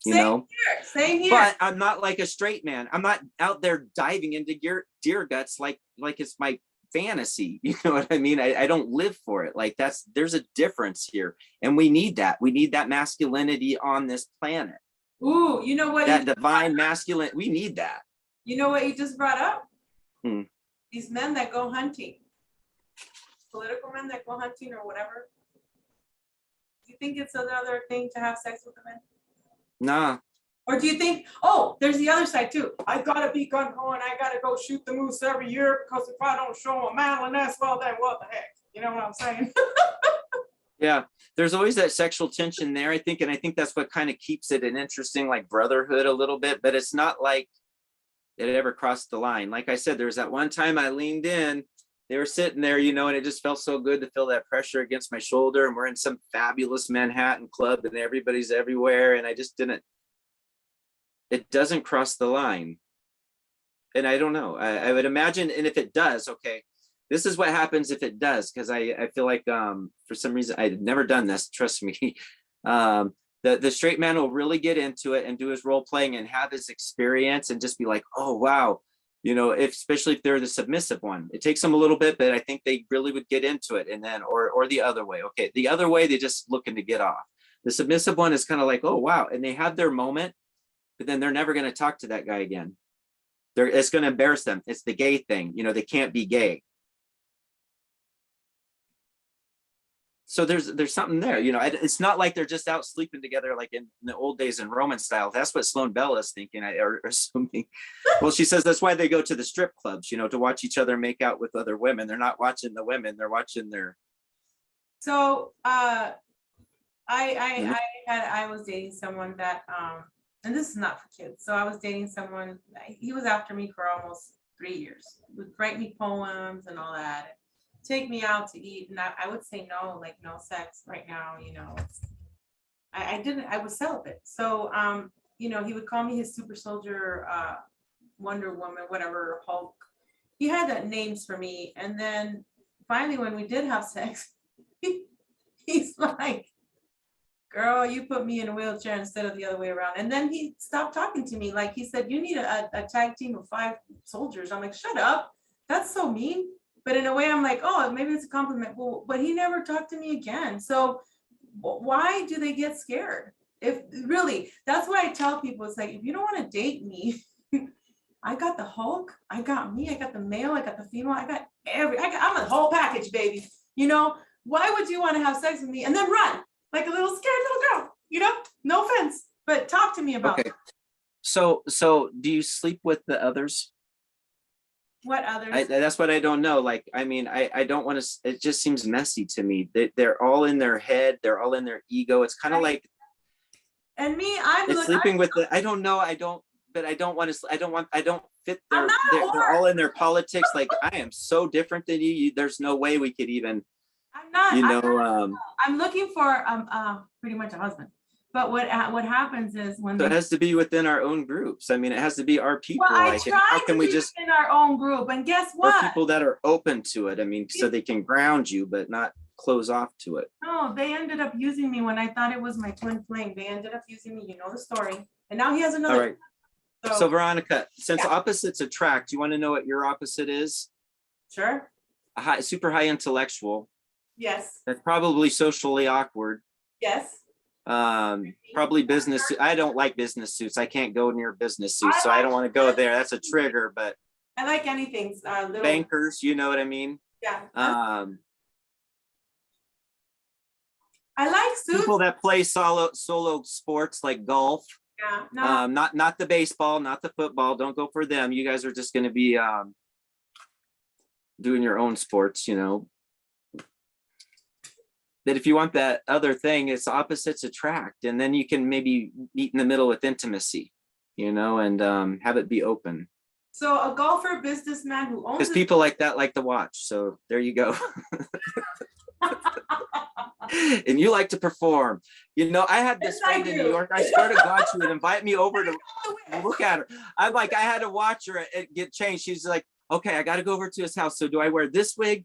Same here. But I'm not like a straight man. I'm not out there diving into deer guts like it's my fantasy. You know what I mean? I don't live for it. Like there's a difference here. And we need that. We need that masculinity on this planet. Ooh, you know what? That divine masculine, we need that. You know what you just brought up? Hmm. These men that go hunting, political men that go hunting or whatever. Do you think it's another thing to have sex with the men? Nah. Or do you think, oh, there's the other side too. I gotta be gun ho and I gotta go shoot the moose every year because if I don't show a manliness, well then what the heck? You know what I'm saying? Yeah, there's always that sexual tension there, I think, and I think that's what kind of keeps it an interesting like brotherhood a little bit, but it's not like it ever crossed the line. Like I said, there was that one time I leaned in, they were sitting there, and it just felt so good to feel that pressure against my shoulder, and we're in some fabulous Manhattan club and everybody's everywhere, and I just didn't. It doesn't cross the line. And I don't know. I would imagine, and if it does, okay, this is what happens if it does, because I feel like for some reason, I've never done this, trust me. The straight man will really get into it and do his role playing and have his experience and just be like, oh, wow. Especially if they're the submissive one. It takes them a little bit, but I think they really would get into it. And then, or the other way. Okay, the other way, they're just looking to get off. The submissive one is kind of like, oh, wow. And they have their moment. But then they're never going to talk to that guy again. It's going to embarrass them. It's the gay thing. They can't be gay. So there's something there. It's not like they're just out sleeping together like in the old days in Roman style. That's what Sloan Bella is thinking, or assuming. Well, she says that's why they go to the strip clubs, to watch each other make out with other women. They're not watching the women. They're watching their. So I was dating someone that and this is not for kids. So I was dating someone, he was after me for almost 3 years. He would write me poems and all that, take me out to eat. And I would say no, like no sex right now, I was celibate. So, he would call me his super soldier, Wonder Woman, whatever, Hulk. He had names for me. And then finally, when we did have sex, he's like, girl, you put me in a wheelchair instead of the other way around. And then he stopped talking to me. Like he said, you need a tag team of 5 soldiers. I'm like, shut up. That's so mean. But in a way, I'm like, oh, maybe it's a compliment. Well, but he never talked to me again. So why do they get scared? If really, that's why I tell people, it's like, if you don't want to date me, I got the Hulk, I got me, I got the male, I got the female, I'm a whole package, baby. Why would you want to have sex with me and then run like a little scared little girl? No offense, but talk to me about Okay. So do you sleep with the others? what others. That's what I don't know. Like, I mean, I don't want to, it just seems messy to me. They're all in their head. They're all in their ego. It's kind of like And me, it's sleeping with the, I don't know. But I don't want to, I don't fit their, they're all in their politics. Like, I am so different than you. There's no way we could even, I'm not, I'm looking for pretty much a husband. But what happens is when so it has to be within our own groups. I mean, it has to be our people. well, I Like, tried how to can we be just in our own group, and guess or what? people that are open to it? I mean, so they can ground you, but not close off to it. No, they ended up using me when I thought it was my twin flame. They ended up using me. You know the story. And now he has another. All right. So Veronica, since Yeah. opposites attract, you want to know what your opposite is? Sure. A super high intellectual. Yes. That's probably socially awkward. Yes. Probably business. I don't like business suits. I can't go near business suits, so I don't want to go there. That's a trigger. But I like anything. Little. bankers, you know what I mean? Yeah. I like suits. People that play solo sports like golf. Yeah. No. Not the baseball, not the football. Don't go for them. You guys are just going to be doing your own sports, That if you want that other thing, it's opposites attract, and then you can maybe meet in the middle with intimacy, and have it be open. So a golfer, businessman who owns. Because people like that like to watch. So there you go. And you like to perform. I had this friend in New York. I swear to God, she would invite me over to look at her. I'm like, I had to watch her get changed. She's like, okay, I got to go over to his house. So do I wear this wig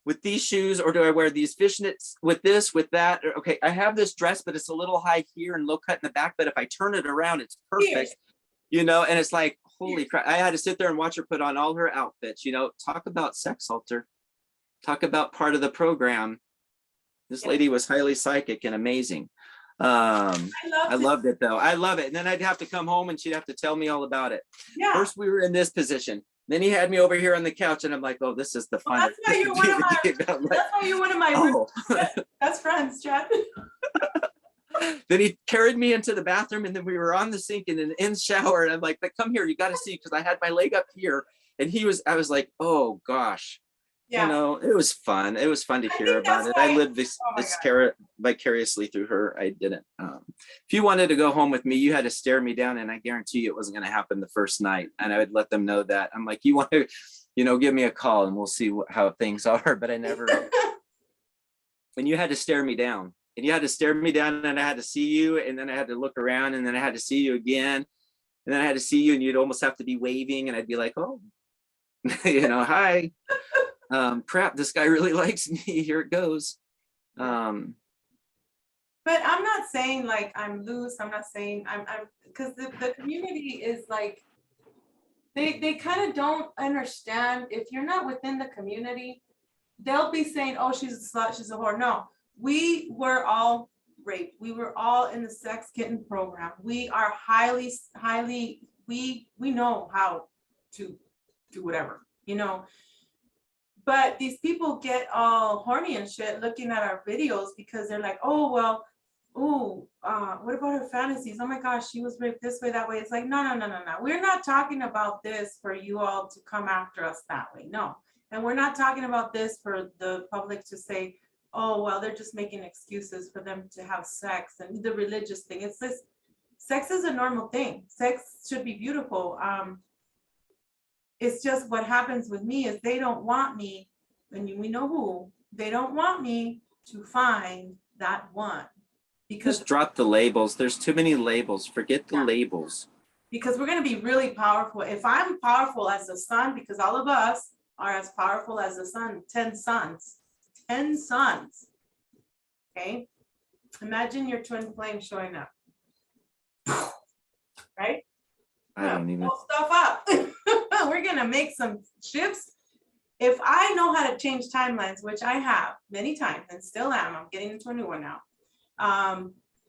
with these shoes, or do I wear these fishnets with this, with that? Okay, I have this dress, but it's a little high here and low cut in the back. But if I turn it around, it's perfect. And it's like, holy crap. I had to sit there and watch her put on all her outfits. Talk about sex altar. Talk about part of the program. This lady was highly psychic and amazing. I loved it though. I love it. And then I'd have to come home and she'd have to tell me all about it. Yeah. First we were in this position. Then he had me over here on the couch and I'm like, oh, this is the fun. That's why you're one of my, that's why you're one of my best friends, Chad. Then he carried me into the bathroom and then we were on the sink and in the shower. And I'm like, but come here, you got to see, because I had my leg up here. And I was like, oh gosh. Yeah. It was fun. It was fun to hear about it. I lived this vicariously through her. I didn't. If you wanted to go home with me, you had to stare me down, and I guarantee you it wasn't going to happen the first night. And I would let them know that. I'm like, you want to, give me a call and we'll see how things are. But I never. And you had to stare me down, and you had to stare me down, and I had to see you, and then I had to look around, and then I had to see you again, and then I had to see you, and you'd almost have to be waving, and I'd be like, oh, hi. Crap, this guy really likes me. Here it goes. But I'm not saying like I'm loose. I'm not saying I'm because the community is like they kind of don't understand. If you're not within the community, they'll be saying, oh, she's a slut, she's a whore. No, we were all raped. We were all in the sex kitten program. We are highly, we know how to do whatever, But these people get all horny and shit looking at our videos because they're like, oh, well, what about her fantasies? Oh my gosh, she was raped this way, that way. It's like, no. We're not talking about this for you all to come after us that way. No. And we're not talking about this for the public to say, oh, well, they're just making excuses for them to have sex and the religious thing. It's this, sex is a normal thing. Sex should be beautiful. It's just what happens with me is they don't want me, and we know who, they don't want me to find that one. Because just drop the labels. There's too many labels. Forget the labels. Because we're going to be really powerful. If I'm powerful as the sun, because all of us are as powerful as the sun, 10 sons. Okay. Imagine your twin flame showing up, right? I don't even. Pull stuff up. We're gonna make some shifts. If I know how to change timelines, which I have many times and still am, I'm getting into a new one now.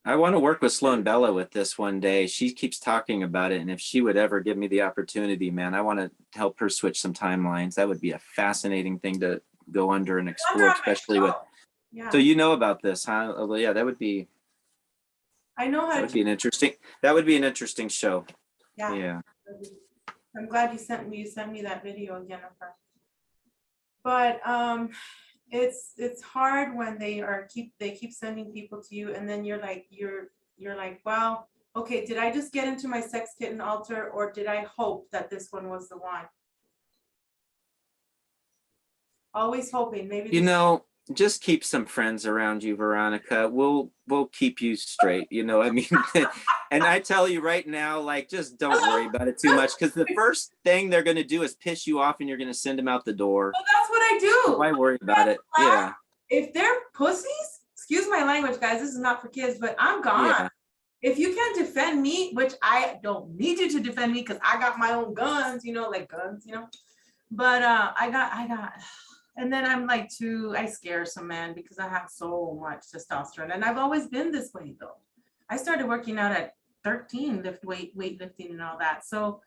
I want to work with Sloan Bella with this one day. She keeps talking about it, and if she would ever give me the opportunity, man, I want to help her switch some timelines. That would be a fascinating thing to go under and explore, especially with. Yeah. So you know about this, huh? Oh, yeah, that would be. I know how That to. would be an interesting. That would be an interesting show. Yeah. Yeah. I'm glad you sent me that video again of her. But it's hard when they keep sending people to you, and then you're like, wow, okay, did I just get into my sex kitten altar, or did I hope that this one was the one? Always hoping, maybe. You know, just keep some friends around you, Veronica. We'll keep you straight. You know, I mean, and I tell you right now, like, just don't worry about it too much, because the first thing they're gonna do is piss you off, and you're gonna send them out the door. Well, that's what I do. So why worry about it? Yeah. If they're pussies, excuse my language, guys, this is not for kids, but I'm gone. Yeah. If you can't defend me, which I don't need you to defend me, because I got my own guns, like guns, but I got, and then I'm like I scare some men because I have so much testosterone, and I've always been this way though. I started working out at 13, weightlifting and all that. So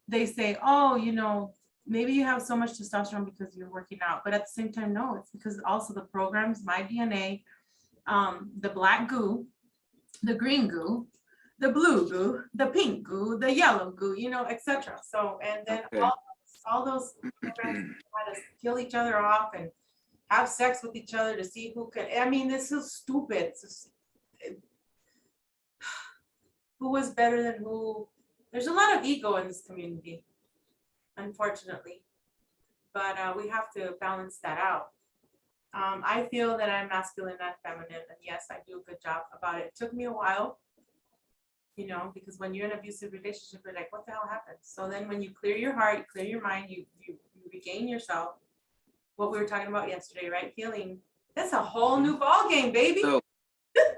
they say, oh, maybe you have so much testosterone because you're working out, but at the same time, no, it's because also the programs, my DNA, the black goo, the green goo, the blue goo, the pink goo, the yellow goo, etc. So, and then Okay. all those programs try to kill each other off and have sex with each other to see who can. I mean, this is stupid. Who was better than who? There's a lot of ego in this community, unfortunately, but we have to balance that out. I feel that I'm masculine and feminine, and yes, I do a good job about it. It took me a while, because when you're in an abusive relationship, you're like, what the hell happened? So then when you clear your heart, you clear your mind, you regain yourself, what we were talking about yesterday, right? Healing, that's a whole new ball game, baby. So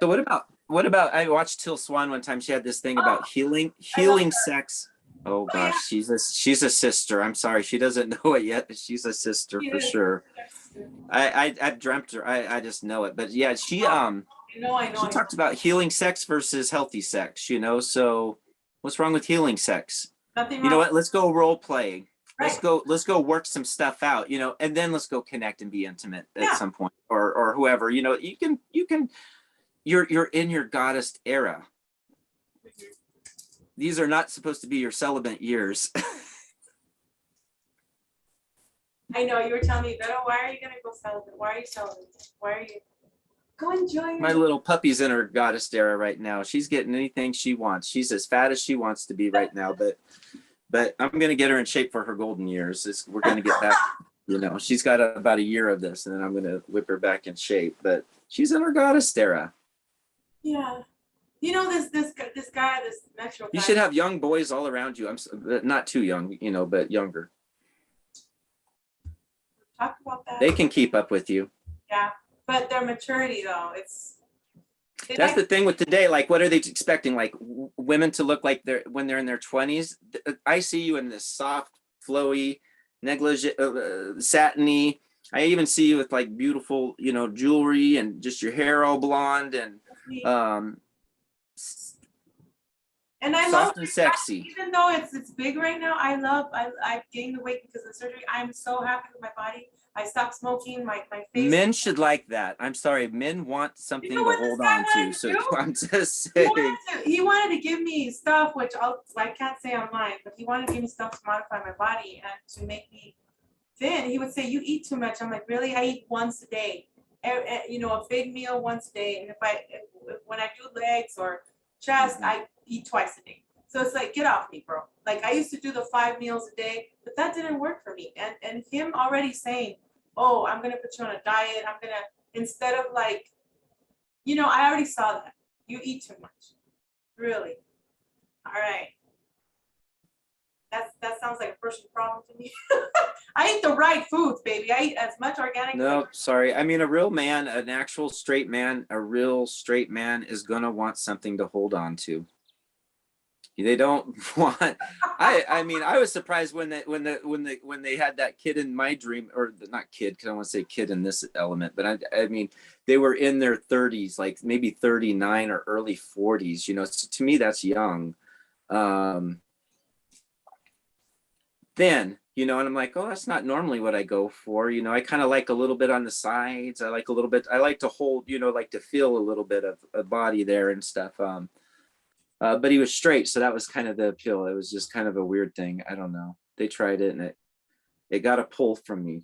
what about I watched Till Swan one time. She had this thing about healing sex. Oh gosh, yeah. she's a sister. I'm sorry, she doesn't know it yet, but she's a sister for sure. I've dreamt her. I just know it. But yeah, she she talked about healing sex versus healthy sex, so what's wrong with healing sex? Nothing You know wrong. what? Let's go role play. Right. Let's go work some stuff out, and then let's go connect and be intimate at some point, or whoever, you can you're in your goddess era. These are not supposed to be your celibate years. I know you were telling me, Beto, why are you gonna go celibate? Why are you celibate? Why are you go enjoy My little puppy's in her goddess era right now. She's getting anything she wants. She's as fat as she wants to be right now, but I'm gonna get her in shape for her golden years. We're gonna get back. She's got about a year of this, and then I'm gonna whip her back in shape. But she's in her goddess era. Yeah. This guy, this metro guy. You should have young boys all around you. I'm not too young, but younger. Talk about that. They can keep up with you. Yeah, but their maturity though, that's the thing with today. Like, what are they expecting? Like women to look like when they're in their 20s. I see you in this soft, flowy, negligee, satiny. I even see you with like beautiful, jewelry and just your hair all blonde and I soft love and sexy. Even though it's big right now, I've gained the weight because of surgery. I'm so happy with my body. I stopped smoking. My face. Men should like that. I'm sorry, men want something to hold on to. So I'm just saying. He wanted to give me stuff, which I can't say online, but he wanted to give me stuff to modify my body and to make me thin. He would say, "You eat too much." I'm like, "Really? I eat once a day. A big meal once a day. And when I do legs or chest, I eat twice a day." So it's like, get off me, bro. Like I used to do the 5 meals a day, but that didn't work for me. And him already saying, "Oh, I'm gonna put you on a diet. I'm gonna," instead of like, I already saw that. You eat too much. Really. All right. that sounds like a personal problem to me. I eat the right foods, baby. I eat as much organic. No, sorry. I mean, a real man, an actual straight man, a real straight man is gonna want something to hold on to. They don't want. I mean, I was surprised when they had that kid in my dream, or not kid, because I don't want to say kid in this element, but I mean, they were in their 30s, like maybe 39 or early 40s. You know, so to me, that's young. Then, you know, and I'm like, oh, that's not normally what I go for. You know, I kind of like a little bit on the sides. I like a little bit. I like to hold, you know, like to feel a little bit of a body there and stuff. But he was straight, so that was kind of the appeal. It was just kind of a weird thing. I don't know. They tried it, and it got a pull from me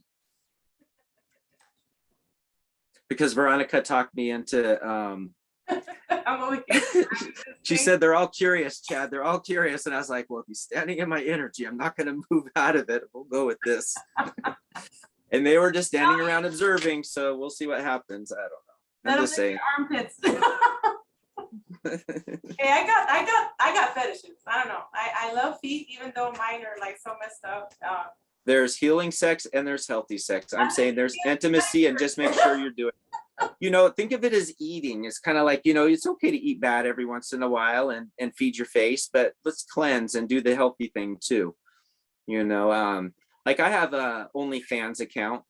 because Veronica talked me into. I'm over here. She said they're all curious, Chad. They're all curious, and I was like, well, if he's standing in my energy, I'm not going to move out of it. We'll go with this. And they were just standing around observing, so we'll see what happens. I don't know. I'm just saying. Armpits. Hey, I got fetishes. I don't know. I love feet, even though mine are like so messed up. There's healing sex and there's healthy sex. I'm saying there's intimacy, and just make sure you're doing. You know, think of it as eating. It's kind of like, you know, it's okay to eat bad every once in a while and feed your face, but let's cleanse and do the healthy thing too. You know, like I have a OnlyFans account.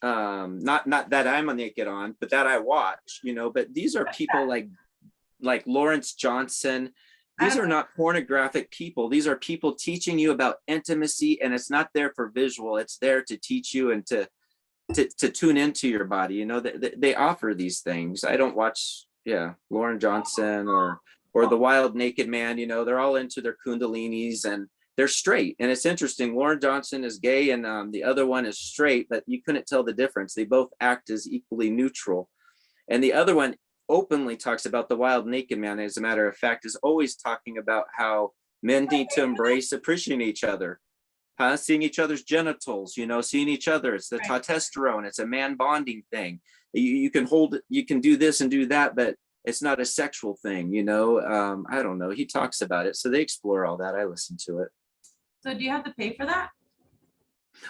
Not that I'm a naked on, but that I watch. You know, but these are people like Lawrence Johnson. These are not pornographic people. These are people teaching you about intimacy, and it's not there for visual. It's there to teach you and to tune into your body. You know, they offer these things. I don't watch, Lauren Johnson or the Wild Naked Man. You know, they're all into their kundalinis and they're straight. And it's interesting. Lauren Johnson is gay, and the other one is straight, but you couldn't tell the difference. They both act as equally neutral. And the other one openly talks about the Wild Naked Man. As a matter of fact, is always talking about how men need to embrace appreciating each other. Seeing each other's genitals, you know, seeing each other. It's the testosterone. It's a man bonding thing. You can hold, you can do this and do that, but it's not a sexual thing, you know. I don't know. He talks about it. So they explore all that. I listen to it. So do you have to pay for that?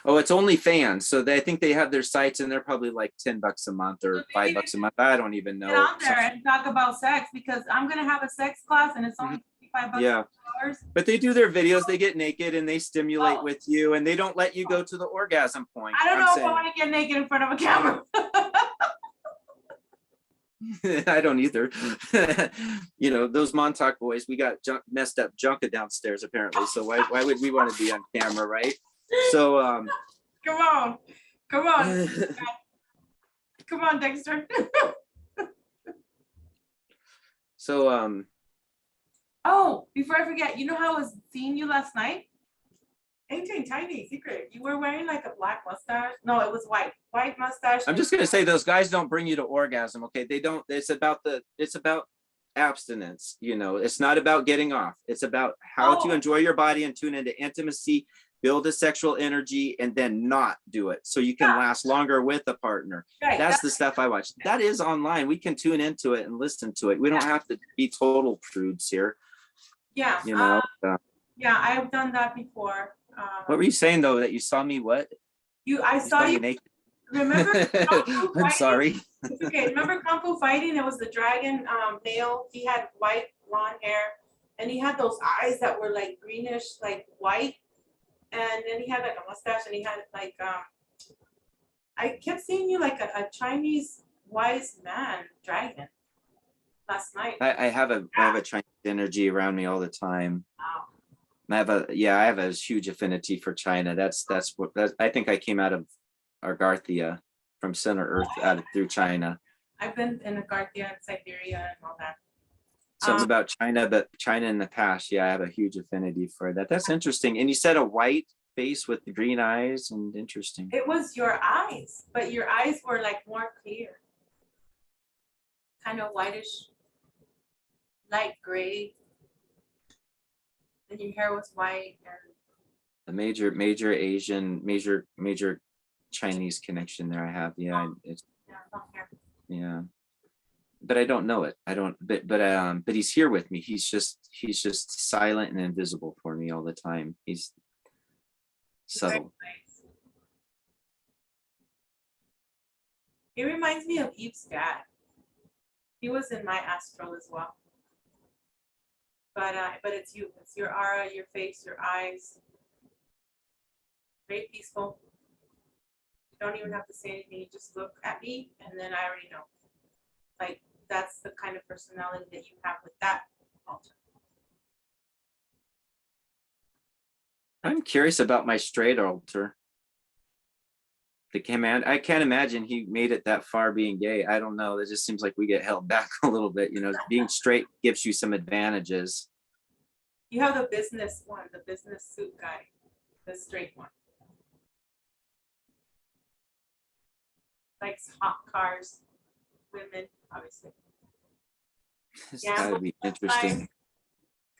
Oh, it's OnlyFans. So I think they have their sites, and they're probably like $10 a month or $5 a month. I don't even know. Get on there and talk about sex, because I'm gonna have a sex class and it's only $55. Yeah. But they do their videos, they get naked and they stimulate with you, and they don't let you go to the orgasm point. I don't know if I want to get naked in front of a camera. I don't either. You know, those Montauk boys, we got messed up junka downstairs apparently. So why would we want to be on camera, right? So come on. Come on, Dexter. So oh, before I forget, you know how I was seeing you last night? Ain't tiny secret. You were wearing like a black mustache. No, it was white mustache. I'm just gonna say those guys don't bring you to orgasm. Okay, they don't. It's about abstinence. You know, it's not about getting off. It's about how to enjoy your body and tune into intimacy, build a sexual energy, and then not do it so you can last longer with a partner. Right. That's the stuff I watch. That is online. We can tune into it and listen to it. We don't have to be total prudes here. Yeah. You know. Yeah, I've done that before. What were you saying though? That you saw me what? I saw you naked. Remember? I'm sorry. It's okay. Remember Kung Fu Fighting? It was the dragon male. He had white blonde hair, and he had those eyes that were like greenish, like white. And then he had like a mustache, and he had like I kept seeing you like a Chinese wise man dragon last night. I have a Chinese energy around me all the time. Wow. I have a huge affinity for China. That's what I think I came out of Argarthia from Center Earth through China. I've been in Argarthia and Siberia and all that. Something about China, but China in the past, I have a huge affinity for that. That's interesting. And you said a white face with the green eyes, and interesting. It was your eyes, but your eyes were like more clear, kind of whitish, light gray. And your hair was white. And a major Asian, major Chinese connection there I have. Yeah. Yeah. But I don't know it. I don't, but he's here with me. He's just silent and invisible for me. me all the time. He's Very subtle. nice. He reminds me of Eve's dad. He was in my astral as well. But it's you. It's your aura, your face, your eyes. Very peaceful. You don't even have to say anything. You just look at me, and then I already know. Like, that's the kind of personality that you have with that altar. I'm curious about my straight altar. The command, I can't imagine he made it that far being gay. I don't know. It just seems like we get held back a little bit. You know, being straight gives you some advantages. You have the business one, the business suit guy, the straight one. Likes hot cars, women, obviously. This Yeah, gotta be interesting.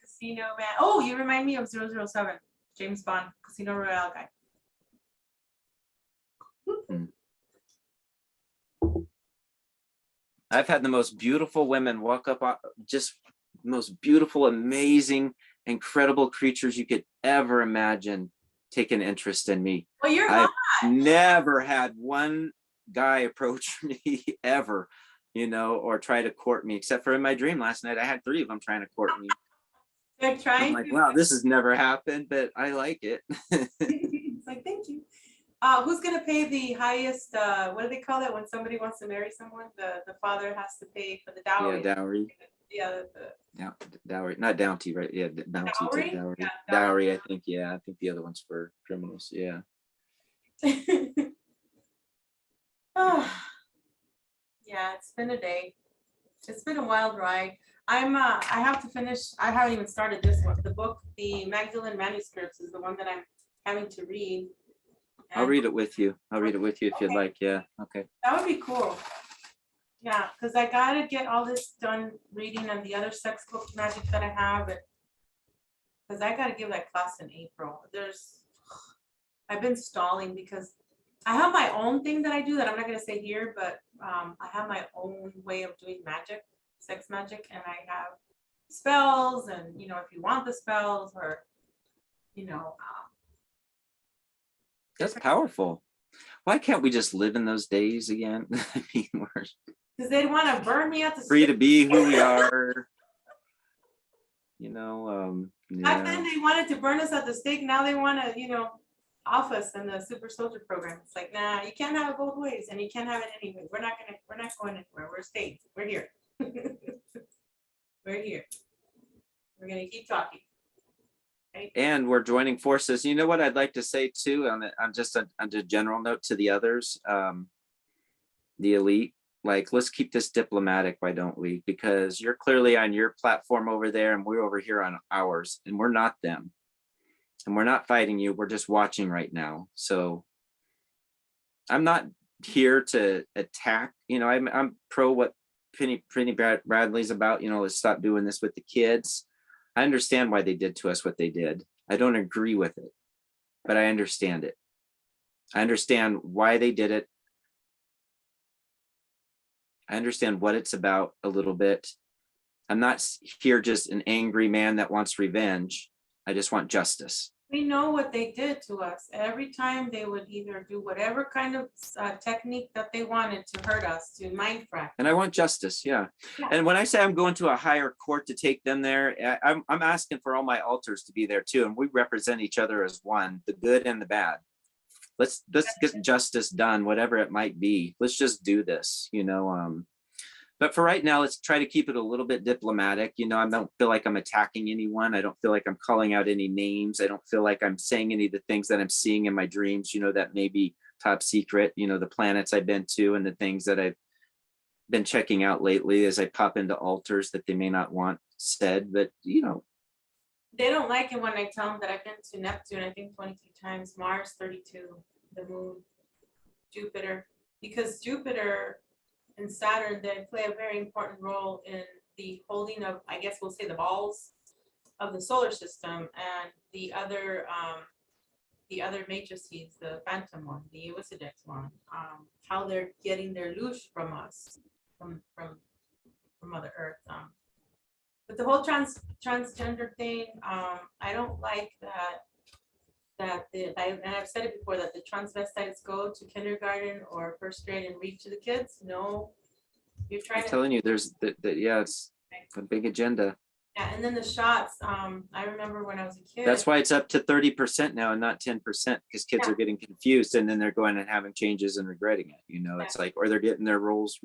Casino man. Oh, you remind me of 007, James Bond, Casino Royale guy. I've had the most beautiful women walk up, just most beautiful, amazing, incredible creatures you could ever imagine take an interest in me. Well, you're I've hot. never had one guy approach me ever, you know, or try to court me, except for in my dream last night. I had 3 of them trying to court me. They're I'm trying like, to. wow, this has never happened, but I like it. It's like, thank you. Who's gonna pay the highest, what do they call it when somebody wants to marry someone? The father has to pay for the dowry. Yeah, dowry. Yeah, Dowry, not bounty, right? Yeah, bounty to dowry? dowry. Yeah, Dowry, I think. Yeah, I think the other one's for criminals. Yeah. Oh, yeah, it's been a day. It's been a wild ride. I have to finish, I haven't even started this one. The book, the Magdalene manuscripts is the one that I'm having to read. I'll read it with you. I'll read it with you if you'd Okay. like. Yeah. Okay. That would be cool. Yeah, because I gotta get all this done reading and the other sex book magic that I have. Because I gotta give that class in April. I've been stalling because I have my own thing that I do that I'm not gonna say here, but I have my own way of doing magic, sex magic, and I have spells and, you know, if you want the spells or, you know. That's powerful. Why can't we just live in those days again? I mean, we're Because they'd want to burn me at the free to stake. be who we are. You know, Back then yeah. they wanted to burn us at the stake. Now they want to, you know, off us in the super soldier program. It's like, nah, you can't have it both ways, and you can't have it anyway. We're not going anywhere. We're staying. We're here. We're here. We're gonna keep talking. Right? And we're joining forces. You know what I'd like to say too, on just on a general note to the others, the elite, like, let's keep this diplomatic, why don't we? Because you're clearly on your platform over there and we're over here on ours, and we're not them. And we're not fighting you, we're just watching right now. So I'm not here to attack, you know, I'm pro what Penny Bradley's about, you know, let's stop doing this with the kids. I understand why they did to us what they did. I don't agree with it, but I understand it. I understand why they did it. I understand what it's about a little bit. I'm not here just an angry man that wants revenge. I just want justice. We know what they did to us. Every time they would either do whatever kind of technique that they wanted to hurt us, to mind frack. And I want justice, yeah. Yeah. And when I say I'm going to a higher court to take them there, I'm asking for all my altars to be there too, and we represent each other as one, the good and the bad. Let's get justice done, whatever it might be. Let's just do this, you know. But for right now, let's try to keep it a little bit diplomatic. You know, I don't feel like I'm attacking anyone. I don't feel like I'm calling out any names. I don't feel like I'm saying any of the things that I'm seeing in my dreams, you know, that may be top secret, you know, the planets I've been to and the things that I've been checking out lately as I pop into altars that they may not want said, but you know. They don't like it when I tell them that I've been to Neptune, I think 22 times, Mars 32, the moon, Jupiter, because Jupiter and Saturn, they play a very important role in the holding of, I guess we'll say, the balls of the solar system, and the other matrices, the phantom one, the Eosidex one, how they're getting their loosh from us, from Mother Earth. But the whole transgender thing, I don't like and I've said it before, that the transvestites go to kindergarten or first grade and read to the kids. No, you're I'm trying to, telling you, there's that, yeah, it's a big agenda. yeah, and then the shots, I remember when I was a kid. That's why it's up to 30% now and not 10%, because kids Yeah. are getting confused and then they're going and having changes and regretting it. It's like, or they're getting their roles.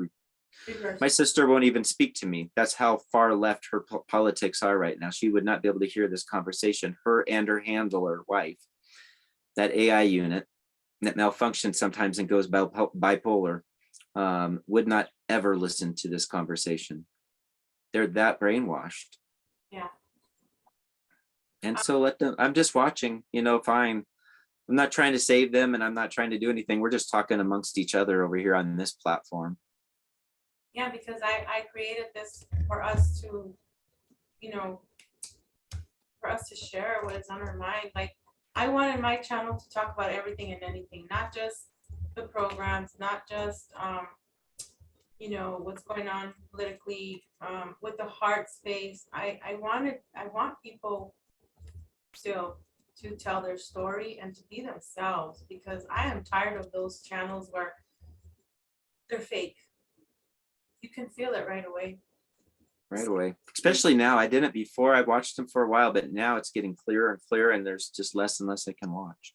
Reversed. My sister won't even speak to me. That's how far left her politics are right now. She would not be able to hear this conversation. Her and her handler wife, that AI unit that malfunctions sometimes and goes bipolar, would not ever listen to this conversation. They're that brainwashed. Yeah. And so let them, I'm just watching, fine. I'm not trying to save them and I'm not trying to do anything. We're just talking amongst each other over here on this platform. Yeah, because I created this for us to, for us to share what is on our mind. Like, I wanted my channel to talk about everything and anything, not just the programs, not just, what's going on politically, with the heart space. I want people still to tell their story and to be themselves, because I am tired of those channels where they're fake. You can feel it right away. Right away. Especially now. I didn't before. I watched them for a while, but now it's getting clearer and clearer and there's just less and less I can watch.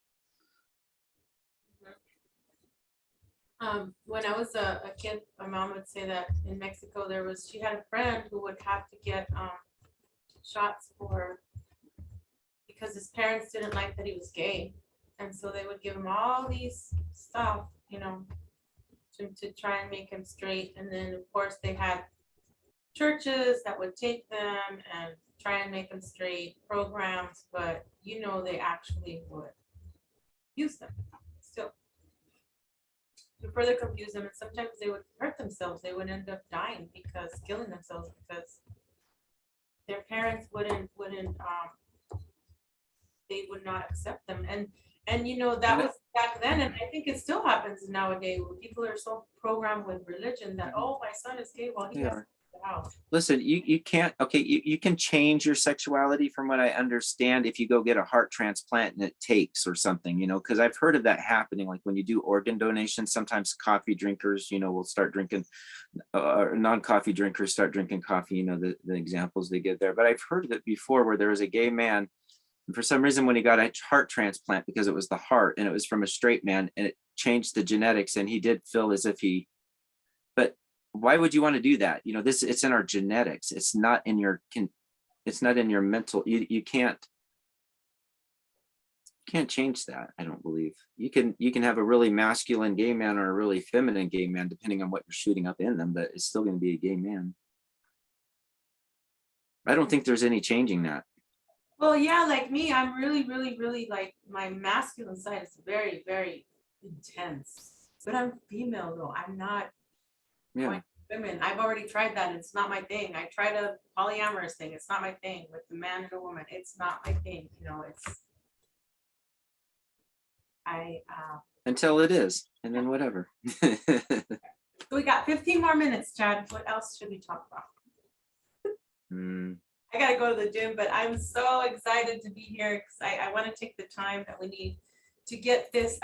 When I was a kid, my mom would say that in Mexico she had a friend who would have to get shots because his parents didn't like that he was gay. And so they would give him all these stuff, to try and make him straight. And then of course they had churches that would take them and try and make them straight, programs, but they actually would use them still to further confuse them, and sometimes they would hurt themselves. They would end up dying killing themselves because their parents wouldn't they would not accept them. And that was back then, and I think it still happens nowadays, where people are so programmed with religion that, oh, my son is gay, well, he They has are. the house. Listen, you can't, okay, you can change your sexuality from what I understand if you go get a heart transplant and it takes or something, because I've heard of that happening. Like when you do organ donation, sometimes coffee drinkers, will start drinking, non-coffee drinkers start drinking coffee, the examples they give there. But I've heard of it before where there was a gay man, and for some reason when he got a heart transplant, because it was the heart and it was from a straight man and it changed the genetics and he did feel as if but why would you want to do that? It's in our genetics. It's not in your mental. You can't change that. I don't believe you can have a really masculine gay man or a really feminine gay man, depending on what you're shooting up in them, but it's still going to be a gay man. I don't think there's any changing that. Well, yeah, like me, I'm really, really, really, like, my masculine side is very, very intense. But I'm female though. I'm not Yeah. women. I've already tried that. It's not my thing. I tried a polyamorous thing. It's not my thing. With the man and a woman, it's not my thing. Until it is, and then whatever. So we got 15 more minutes, Chad. What else should we talk about? I gotta go to the gym, but I'm so excited to be here because I want to take the time that we need to get this.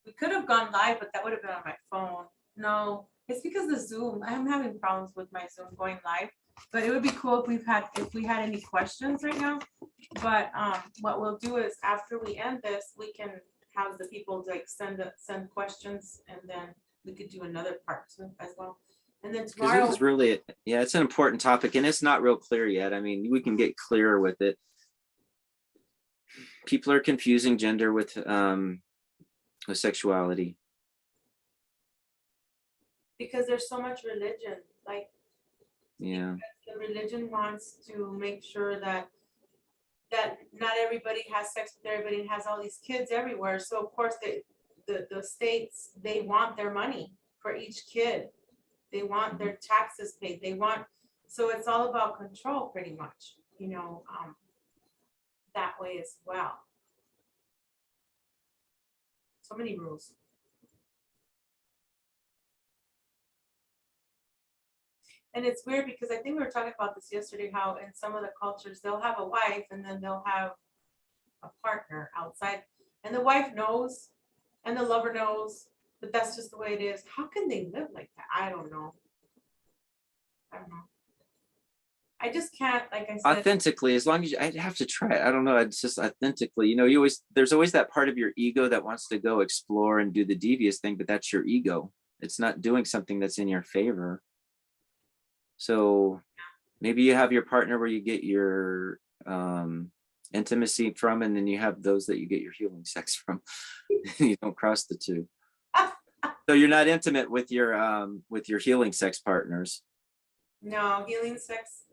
We could have gone live, but that would have been on my phone. No, it's because the Zoom. I'm having problems with my Zoom going live. But it would be cool if we had any questions right now. But what we'll do is after we end this, we can have the people like send questions, and then we could do another part too as well. And then tomorrow, this is really, it's an important topic and it's not real clear yet. I mean, we can get clearer with it. People are confusing gender with sexuality. Because there's so much religion, like, yeah, the religion wants to make sure that not everybody has sex with everybody and has all these kids everywhere. So of course the states, they want their money for each kid. They want their taxes paid. So it's all about control pretty much, that way as well. So many rules. And it's weird because I think we were talking about this yesterday, how in some of the cultures, they'll have a wife and then they'll have a partner outside. And the wife knows and the lover knows, but that's just the way it is. How can they live like that? I don't know. I don't know. I just can't, like I said, Authentically, as long as I'd have to try it. I don't know. It's just authentically, there's always that part of your ego that wants to go explore and do the devious thing, but that's your ego. It's not doing something that's in your favor. So maybe you have your partner where you get your intimacy from, and then you have those that you get your healing sex from. You don't cross the two. So you're not intimate with your healing sex partners. no, healing sex.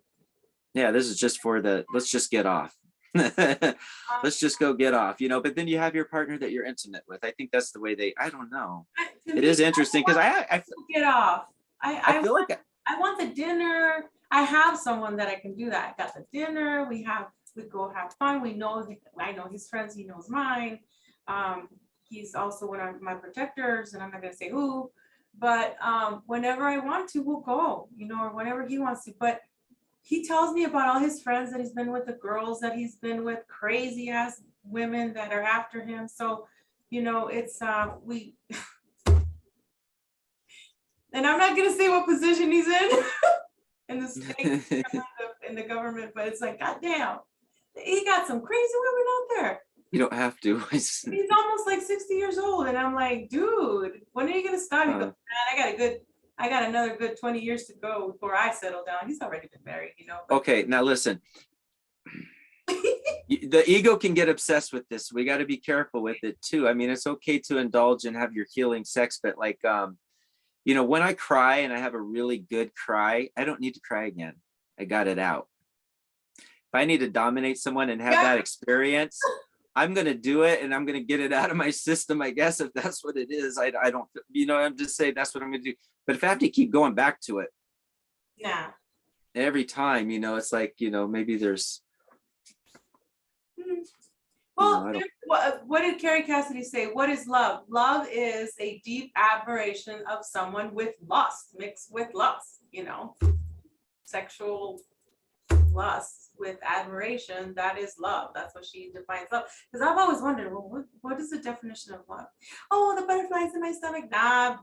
Yeah, this is just for let's just get off. Let's just go get off, but then you have your partner that you're intimate with. I think that's the way I don't know. It is interesting because I Get off. I feel like I want the dinner. I have someone that I can do that. I got the dinner. We go have fun. I know his friends. He knows mine. He's also one of my protectors, and I'm not gonna say who. But whenever I want to, we'll go. Or whenever he wants to. But he tells me about all his friends that he's been with, the girls that he's been with, crazy ass women that are after him. So, it's we. And I'm not gonna say what position he's in in the state, in the government, but it's like, goddamn, he got some crazy women out there. You don't have to. He's almost like 60 years old, and I'm like, dude, when are you gonna stop? He goes, man, I got another good 20 years to go before I settle down. He's already been married, but Okay, now listen. The ego can get obsessed with this. We got to be careful with it too. I mean, it's okay to indulge and have your healing sex, but like when I cry and I have a really good cry, I don't need to cry again. I got it out. If I need to dominate someone and have that experience, I'm going to do it, and I'm going to get it out of my system, I guess, if that's what it is. I don't, I'm just saying that's what I'm going to do. But if I have to keep going back to it every time, it's like, maybe there's. Well, what did Carrie Cassidy say? What is love? Love is a deep admiration of someone with lust, mixed with lust, sexual lust with admiration. That is love. That's what she defines love. Because I've always wondered, well, what is the definition of love? Oh, the butterflies in my stomach. Nah,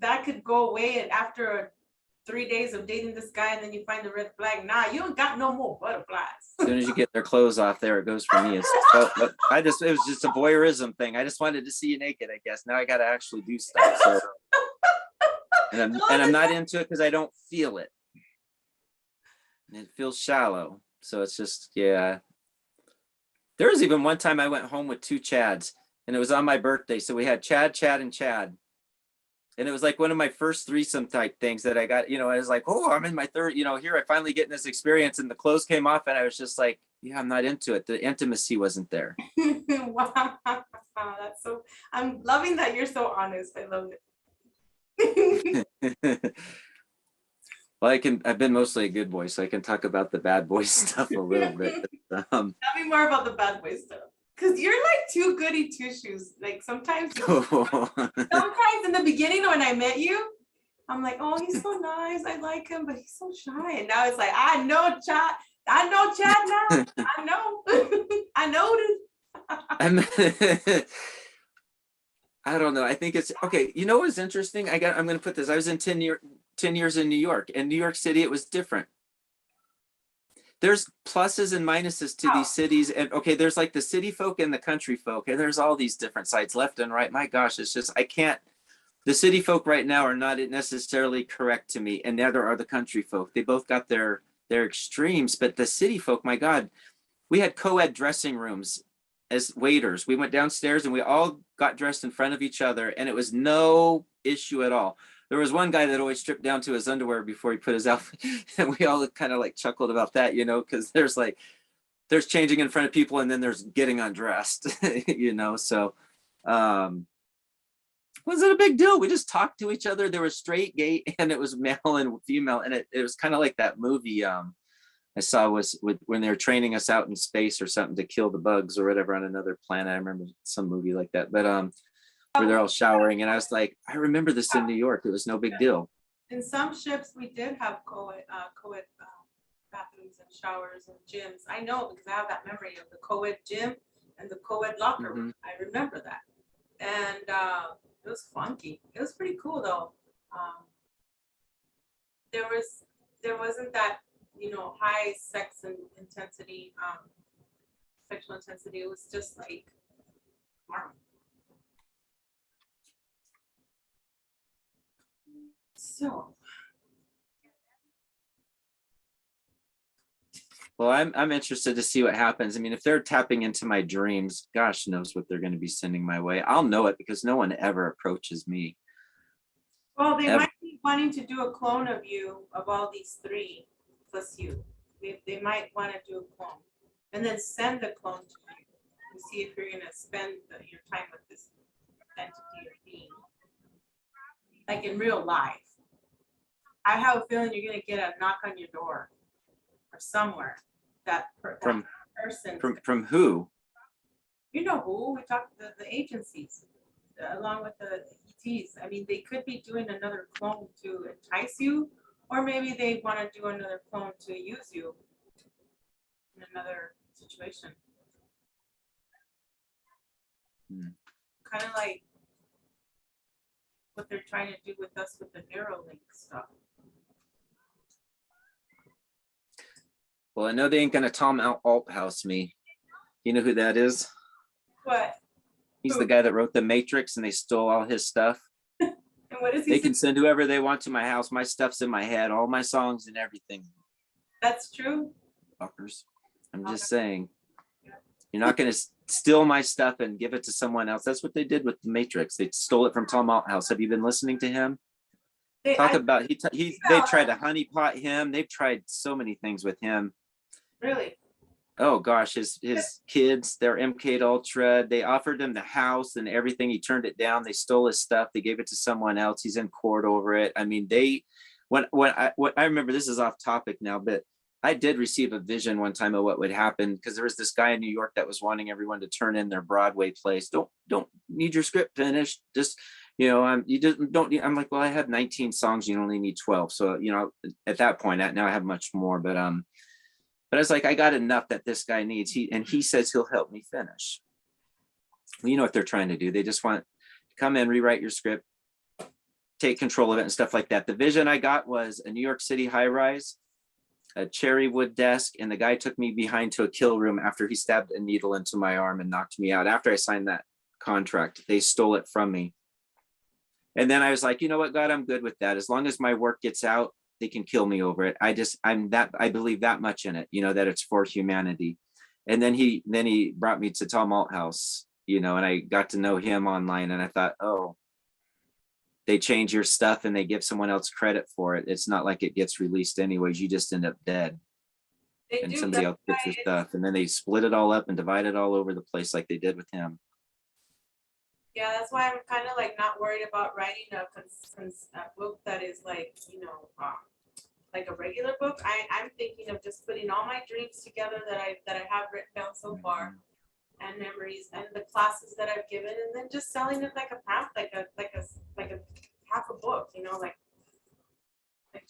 that could go away after 3 days of dating this guy, and then you find the red flag. Nah, you don't got no more butterflies. As soon as you get their clothes off, there it goes for me. It was just a voyeurism thing. I just wanted to see you naked, I guess. Now I got to actually do stuff. So, and I'm not into it because I don't feel it. It feels shallow. So it's just, yeah. There was even one time I went home with 2 Chads, and it was on my birthday. So we had Chad, and Chad. And it was like one of my first threesome type things that I got, I was like, oh, I'm in my third, here I finally get this experience, and the clothes came off, and I was just like, yeah, I'm not into it. The intimacy wasn't there. Wow. That's so, I'm loving that you're so honest. I love it. Well, I've been mostly a good boy, so I can talk about the bad boy stuff a little bit. Tell me more about the bad boy stuff. Because you're like too goody two shoes. Like sometimes in the beginning when I met you, I'm like, oh, he's so nice. I like him, but he's so shy. And now it's like, I know Chad now. I know. I noticed. I don't know. I think it's okay. You know what's interesting? I'm going to put this. I was in 10 years in New York. In New York City, it was different. There's pluses and minuses to these cities. And okay, there's like the city folk and the country folk. And there's all these different sides left and right. My gosh, it's just, the city folk right now are not necessarily correct to me. And neither are the country folk. They both got their extremes, but the city folk, my God, we had co-ed dressing rooms as waiters. We went downstairs and we all got dressed in front of each other, and it was no issue at all. There was one guy that always stripped down to his underwear before he put his outfit, and we all kind of like chuckled about that, because there's changing in front of people, and then there's getting undressed, so wasn't a big deal. We just talked to each other. There was straight, gay, and it was male and female, and it was kind of like that movie I saw when they were training us out in space or something to kill the bugs or whatever on another planet. I remember some movie like that, but where they're all showering, and I was like, I remember this in New York. It was no big deal. In some ships, we did have co-ed bathrooms and showers and gyms. I know because I have that memory of the co-ed gym and the co-ed locker room. I remember that. And it was funky. It was pretty cool though. Um, there wasn't that, high sex and intensity, sexual intensity. It was just like normal. So Well, I'm interested to see what happens. I mean, if they're tapping into my dreams, gosh knows what they're going to be sending my way. I'll know it because no one ever approaches me. well, they Ever. might be wanting to do a clone of you, of all these three plus you. They might want to do a clone and then send the clone to you to see if you're going to spend your time with this entity or being. Like in real life. I have a feeling you're going to get a knock on your door or somewhere. That From person. From who? You know who? We talked to the agencies along with the ETs. I mean, they could be doing another clone to entice you, or maybe they want to do another clone to use you in another situation. Kind of like what they're trying to do with us with the Neuralink stuff. Well, I know they ain't gonna Tom Alt House me. You know who that is? What? He's Who? the guy that wrote The Matrix and they stole all his stuff. And what is he They saying? can send whoever they want to my house. My stuff's in my head, all my songs and everything. That's true. Fuckers. I'm just saying. You're not gonna steal my stuff and give it to someone else. That's what they did with The Matrix. They stole it from Tom Althouse. Have you been listening to him? They tried to honeypot him. They've tried so many things with him. Really? Oh gosh, his kids, they're MK Ultra. They offered him the house and everything. He turned it down. They stole his stuff. They gave it to someone else. He's in court over it. I mean, when I remember, this is off topic now, but I did receive a vision one time of what would happen because there was this guy in New York that was wanting everyone to turn in their Broadway plays. Don't need your script finished. Just, you just don't need, I'm like, well, I have 19 songs. You only need 12. So, at that point, now I have much more, but I was like, I got enough that this guy needs. He says he'll help me finish. Well, you know what they're trying to do. They just want to come in, rewrite your script, take control of it and stuff like that. The vision I got was a New York City high rise, a cherry wood desk, and the guy took me behind to a kill room after he stabbed a needle into my arm and knocked me out. After I signed that contract, they stole it from me. And then I was like, you know what, God, I'm good with that. As long as my work gets out, they can kill me over it. I believe that much in it, that it's for humanity. And then he brought me to Tom Althouse, and I got to know him online and I thought, oh, they change your stuff and they give someone else credit for it. It's not like it gets released anyways. You just end up dead. And somebody else gets your stuff. And then they split it all up and divide it all over the place like they did with him. Yeah, that's why I'm kind of like not worried about writing a book that is like, like a regular book. I'm thinking of just putting all my dreams together that I have written down so far, and memories and the classes that I've given, and then just selling it like a half a book, like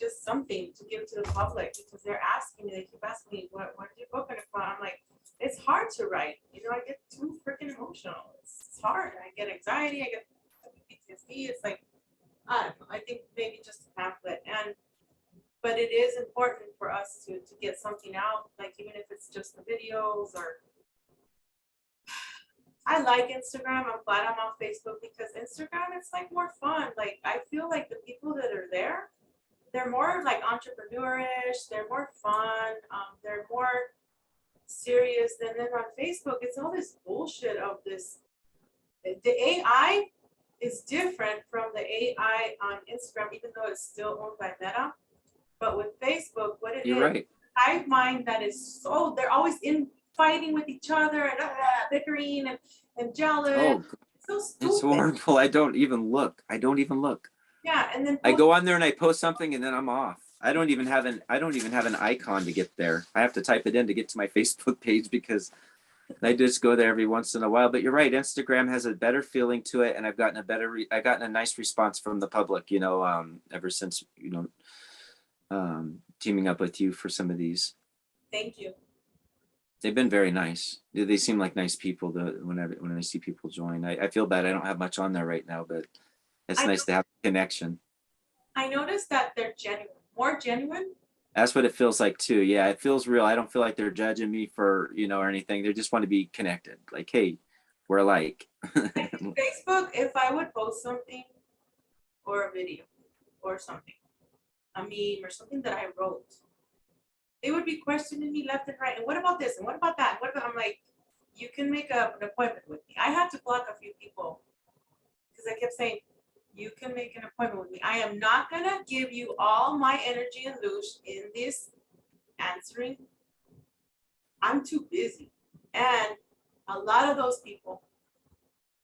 just something to give to the public because they keep asking me, what is your book gonna come out? I'm like, it's hard to write. I get too freaking emotional. It's hard. I get anxiety. I get PTSD. It's like, I don't know. I think maybe just a pamphlet. But it is important for us to get something out, like even if it's just the videos or. I like Instagram. I'm glad I'm on Facebook because Instagram, it's like more fun. Like I feel like the people that are there, they're more like entrepreneurish. They're more fun. They're more serious. And then on Facebook, it's all this bullshit of this. The AI is different from the AI on Instagram, even though it's still owned by Meta. But with Facebook, what it You're is, right. hive mind that is they're always fighting with each other and bickering and jealous. Oh, so stupid. It's horrible. I don't even look. Yeah, and then I go on there and I post something and then I'm off. I don't even have an icon to get there. I have to type it in to get to my Facebook page because I just go there every once in a while, but you're right. Instagram has a better feeling to it. And I've gotten I've gotten a nice response from the public, ever since, teaming up with you for some of these. Thank you. They've been very nice. They seem like nice people when I see people join. I feel bad I don't have much on there right now, but it's I nice to have a connection. I noticed that they're genuine, more genuine. That's what it feels like too. Yeah, it feels real. I don't feel like they're judging me for, or anything. They just want to be connected. Like, hey, we're alike. Facebook, if I would post something or a video or something, a meme or something that I wrote, they would be questioning me left and right. And what about this? And what about that? What about, I'm like, you can make an appointment with me. I had to block a few people because I kept saying, you can make an appointment with me. I am not gonna give you all my energy and luge in this answering. I'm too busy. And a lot of those people,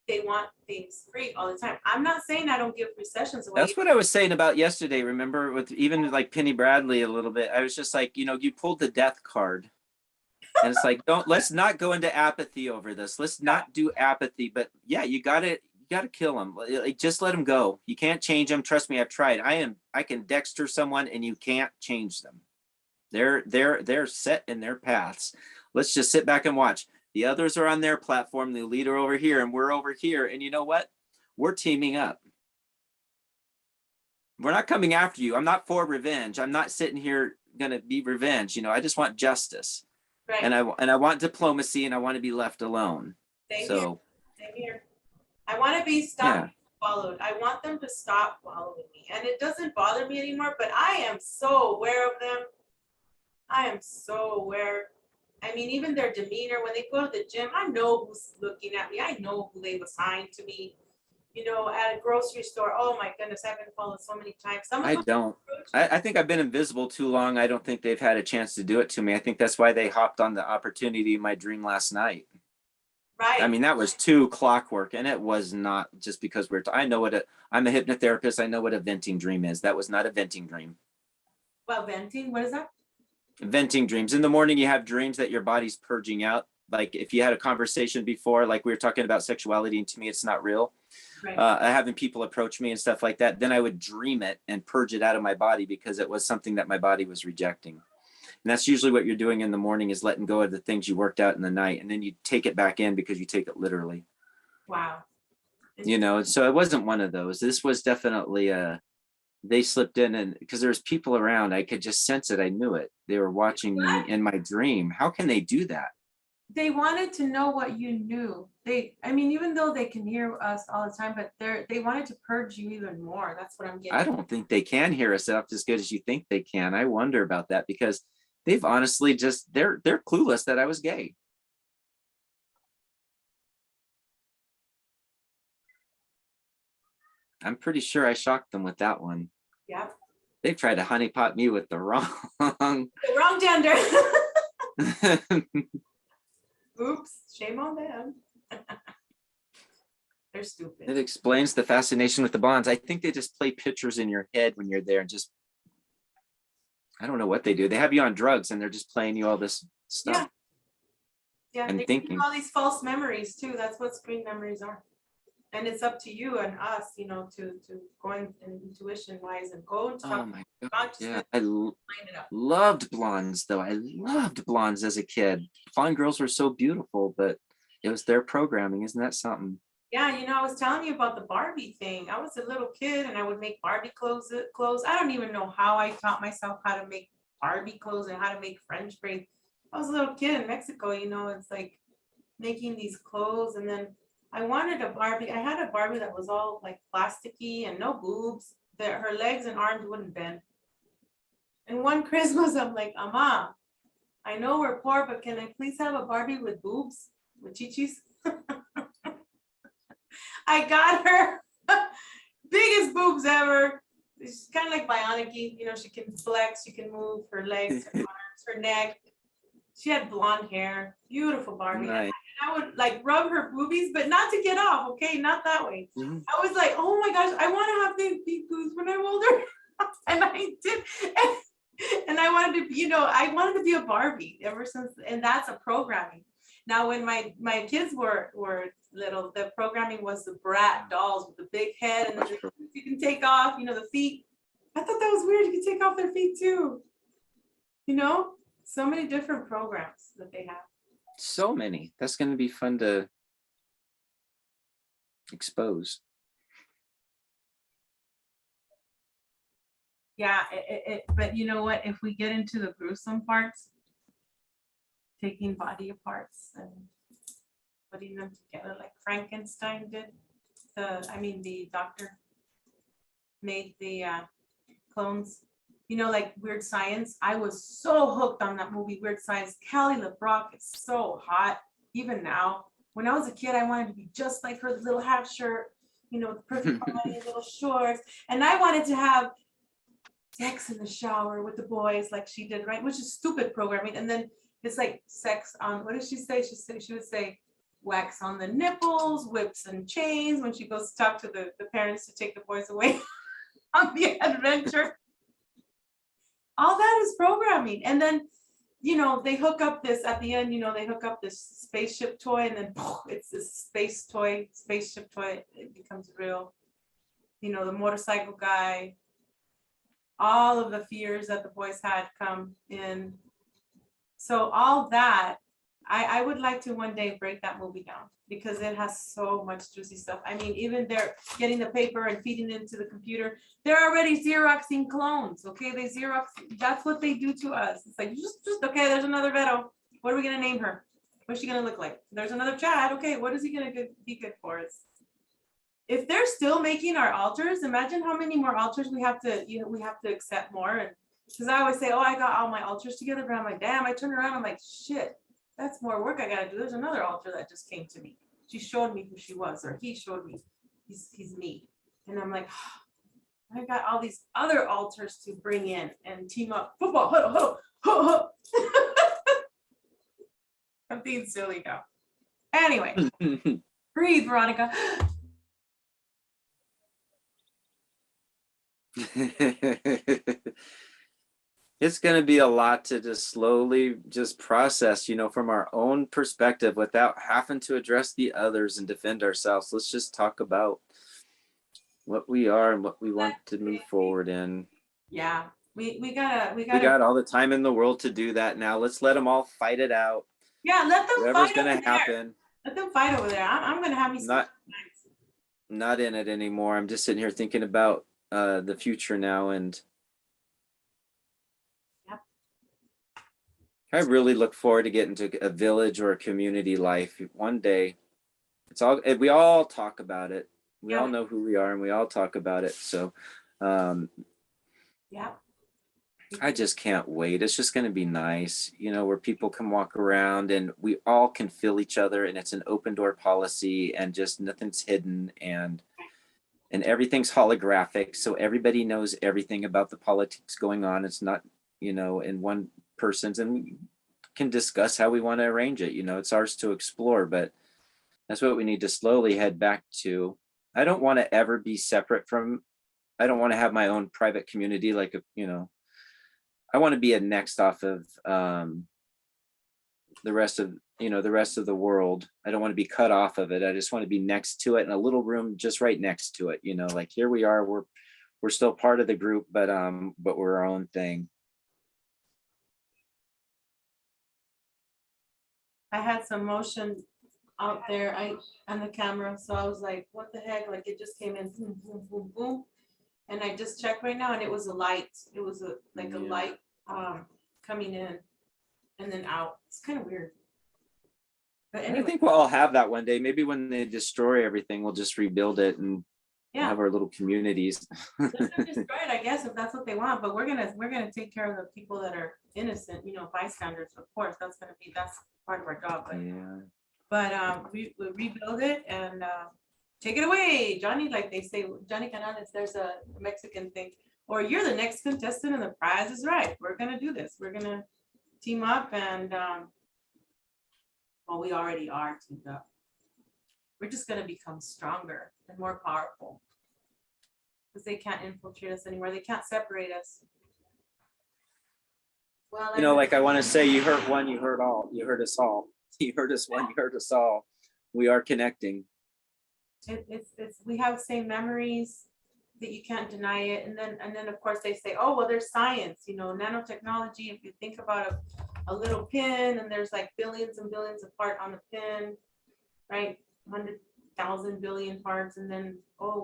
they want things free all the time. I'm not saying I don't give free sessions away. That's what I was saying about yesterday. Remember, with even like Penny Bradley a little bit, I was just like, you pulled the death card. And it's like, let's not go into apathy over this. Let's not do apathy. But yeah, you gotta kill them. Like, just let them go. You can't change them. Trust me, I've tried. I can Dexter someone and you can't change them. They're set in their paths. Let's just sit back and watch. The others are on their platform. The leader over here, and we're over here. And you know what? We're teaming up. We're not coming after you. I'm not for revenge. I'm not sitting here gonna be revenge. I just want justice. Right. And I want diplomacy, and I want to be left alone. Same So here. Same here. I want to be stopped, followed. I want them to stop following me. And it doesn't bother me anymore, but I am so aware of them. I am so aware. I mean, even their demeanor when they go to the gym, I know who's looking at me. I know who they've assigned to me. At a grocery store, oh my goodness, I've been followed so many times. I don't. I think I've been invisible too long. I don't think they've had a chance to do it to me. I think that's why they hopped on the opportunity in my dream last night. Right. I mean, that was too clockwork, and it was not just because I'm a hypnotherapist. I know what a venting dream is. That was not a venting dream. Well, venting, what is that? Venting dreams. In the morning, you have dreams that your body's purging out. Like if you had a conversation before, like we were talking about sexuality, and to me, it's not real. Right. Having people approach me and stuff like that, then I would dream it and purge it out of my body because it was something that my body was rejecting. And that's usually what you're doing in the morning, is letting go of the things you worked out in the night, and then you take it back in because you take it literally. Wow. So it wasn't one of those. This was definitely they slipped in, and because there's people around, I could just sense it. I knew it. They were watching me in my dream. How can they do that? They wanted to know what you knew. Even though they can hear us all the time, but they wanted to purge you even more. That's what I'm getting. I don't think they can hear us up as good as you think they can. I wonder about that because they've honestly they're clueless that I was gay. I'm pretty sure I shocked them with that one. Yeah. They tried to honeypot me with the wrong gender. Oops, shame on them. They're stupid. It explains the fascination with the bonds. I think they just play pictures in your head when you're there and I don't know what they do. They have you on drugs and they're just playing you all this stuff. Yeah, and they thinking all these false memories too. That's what screen memories are. And it's up to you and us, to go in intuition wise and go and talk. Oh my God. Yeah, I loved blondes though. I loved blondes as a kid. Blonde girls were so beautiful, but it was their programming. Isn't that something? Yeah, I was telling you about the Barbie thing. I was a little kid and I would make Barbie clothes. I don't even know how I taught myself how to make Barbie clothes and how to make French braids. I was a little kid in Mexico, it's like making these clothes. And then I wanted a Barbie. I had a Barbie that was all like plasticky and no boobs, that her legs and arms wouldn't bend. And one Christmas, I'm like, Ama, I know we're poor, but can I please have a Barbie with boobs, with chichis? I got her biggest boobs ever. She's kind of like bionic-y, she can flex, she can move her legs, her arms, her neck. She had blonde hair, beautiful Barbie. Nice. And I would like rub her boobies, but not to get off, okay? Not that way. Mm-hmm. I was like, oh my gosh, I want to have big boobs when I'm older. And I did. And I wanted to, I wanted to be a Barbie ever since, and that's a programming. Now, when my kids were little, the programming was the Brat dolls with the big head and then you can take off, the feet. I thought that was weird. You can take off their feet too. So many different programs that they have. So many. That's going to be fun to expose. Yeah, but you know what? If we get into the gruesome parts, taking body parts and putting them together like Frankenstein did, the doctor made the clones, like Weird Science. I was so hooked on that movie, Weird Science. Kelly LeBrock is so hot, even now. When I was a kid, I wanted to be just like her, the little half shirt, with the perfect body, little shorts. And I wanted to have sex in the shower with the boys like she did, right? Which is stupid programming. And then it's like sex on, what did she say? She would say wax on the nipples, whips and chains when she goes to talk to the parents to take the boys away on the adventure. All that is programming. And then, they hook up this at the end, they hook up this spaceship toy and then it's this spaceship toy. It becomes real. The motorcycle guy, all of the fears that the boys had come in. So all that, I would like to one day break that movie down because it has so much juicy stuff. I mean, even they're getting the paper and feeding it into the computer. They're already Xeroxing clones, okay? They Xerox, that's what they do to us. It's like, just okay, there's another Vero. What are we gonna name her? What's she gonna look like? There's another Chad, okay, what is he gonna be good for? If they're still making our altars, imagine how many more altars we have to accept more. And because I always say, oh, I got all my altars together, but I'm like, damn, I turn around, I'm like, shit, that's more work I gotta do. There's another altar that just came to me. She showed me who she was, or he showed me he's me. And I'm like, oh, I got all these other altars to bring in and team up. Football, huddle, huddle. I'm being silly now. Anyway, breathe, Veronica. It's going to be a lot to just slowly just process, from our own perspective without having to address the others and defend ourselves. Let's just talk about what we are and what we want to move forward in. Yeah, we got all the time in the world to do that now. Let's let them all fight it out. Yeah, let them Whatever's fight going to happen. Let them fight over there. I'm going to have me some not in it anymore. I'm just sitting here thinking about the future now, and I really look forward to getting to a village or a community life one day. We all talk about it. We all know who we are and we all talk about it. So I just can't wait. It's just going to be nice, where people can walk around and we all can feel each other, and it's an open door policy and just nothing's hidden, and everything's holographic. So everybody knows everything about the politics going on. It's not, in one person's, and we can discuss how we want to arrange it. It's ours to explore, but that's what we need to slowly head back to. I don't want to ever be separate I don't want to have my own private community. Like, I want to be a next off of the rest of the world. I don't want to be cut off of it. I just want to be next to it in a little room just right next to it. Like here we are, we're still part of the group, but we're our own thing. I had some motion out there on the camera, so I was like, what the heck? Like it just came in, boom, boom, boom, boom. And I just checked right now and it was a light. It was a light coming in and then out. It's kind of weird. But anyway. I think we'll all have that one day. Maybe when they destroy everything, we'll just rebuild it and have our little communities. Let them destroy it, I guess, if that's what they want. But we're gonna take care of the people that are innocent, bystanders. Of course, that's part of our job. But we rebuild it and take it away, Johnny. Like they say, Johnny Canales. There's a Mexican thing. Or you're the next contestant, and the prize is right. We're gonna do this. We're gonna team up and well, we already are teamed up. We're just gonna become stronger and more powerful because they can't infiltrate us anymore. They can't separate us. Well, like I want to say, you hurt one, you hurt all. You hurt us all. You heard us one, you heard us all. We are connecting. It's we have same memories, that you can't deny it. And then of course they say, oh, well, there's science, nanotechnology. If you think about a little pin, and there's like billions and billions of parts on the pin, right? 100,000 billion parts. And then, oh,